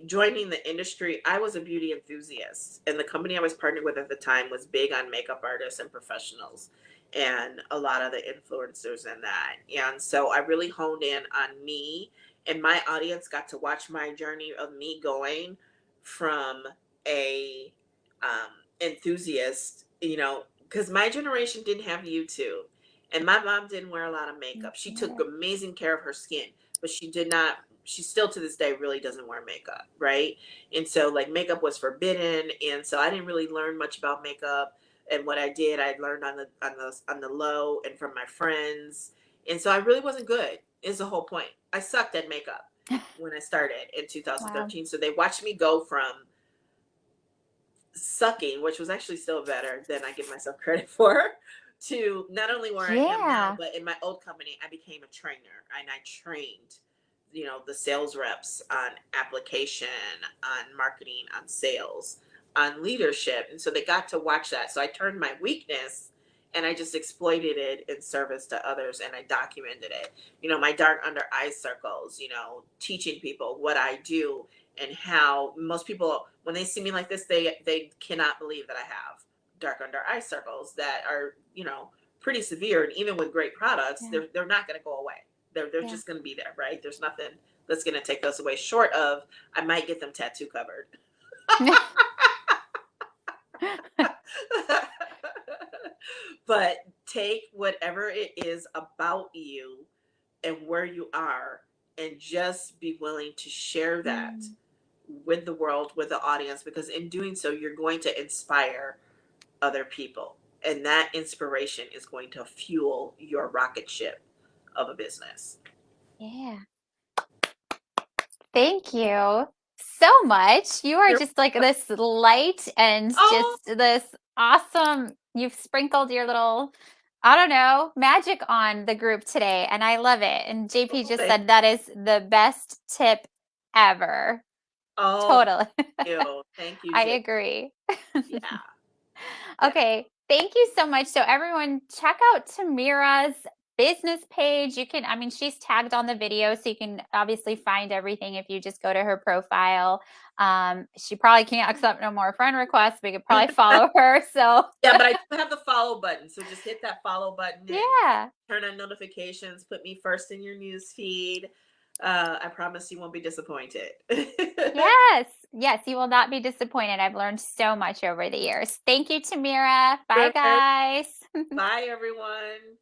joining the industry, I was a beauty enthusiast, and the company I was partnered with at the time was big on makeup artists and professionals, and a lot of the influencers in that. And so I really honed in on me, and my audience got to watch my journey of me going from a enthusiast, because my generation didn't have YouTube, and my mom didn't wear a lot of makeup. She took Yeah. amazing care of her skin, but she did not, she still to this day really doesn't wear makeup, right? And so like makeup was forbidden, and so I didn't really learn much about makeup. And what I did, I learned on the low and from my friends. And so I really wasn't good, is the whole point. I sucked at makeup when I started in Wow. 2013. So they watched me go from sucking, which was actually still better than I give myself credit for, to not only where I am now, Yeah. but in my old company, I became a trainer, and I trained, the sales reps on application, on marketing, on sales, on leadership. And so they got to watch that. So I turned my weakness and I just exploited it in service to others, and I documented it. My dark under eye circles, teaching people what I do, and how most people, when they see me like this, they cannot believe that I have dark under eye circles that are, pretty severe. And even with great products, Yeah. they're not going to go away. They're Yeah. just going to be there, right? There's nothing that's going to take those away, short of I might get them tattoo covered. But take whatever it is about you and where you are, and just be willing to share that Mm. with the world, with the audience, because in doing so, you're going to inspire other people. And that inspiration is going to fuel your rocket ship of a business. Yeah. Thank you so much. You are You're, just like this light and oh, just this awesome. You've sprinkled your little, I don't know, magic on the group today, and I love it. And JP just thank said that is the best tip ever. oh, Totally. thank you. Thank you, I Jay. agree. Yeah, yeah. Okay, thank you so much. So everyone, check out Tamira's business page. You can, I mean, she's tagged on the video, so you can obviously find everything if you just go to her profile. She probably can't accept no more friend requests, but you could probably follow her. So Yeah, but I do have the follow button. So just hit that follow button and yeah. turn on notifications. Put me first in your news feed. I promise you won't be disappointed. Yes. Yes, you will not be disappointed. I've learned so much over the years. Thank you, Tamira. Bye, Sure. guys. Bye, everyone.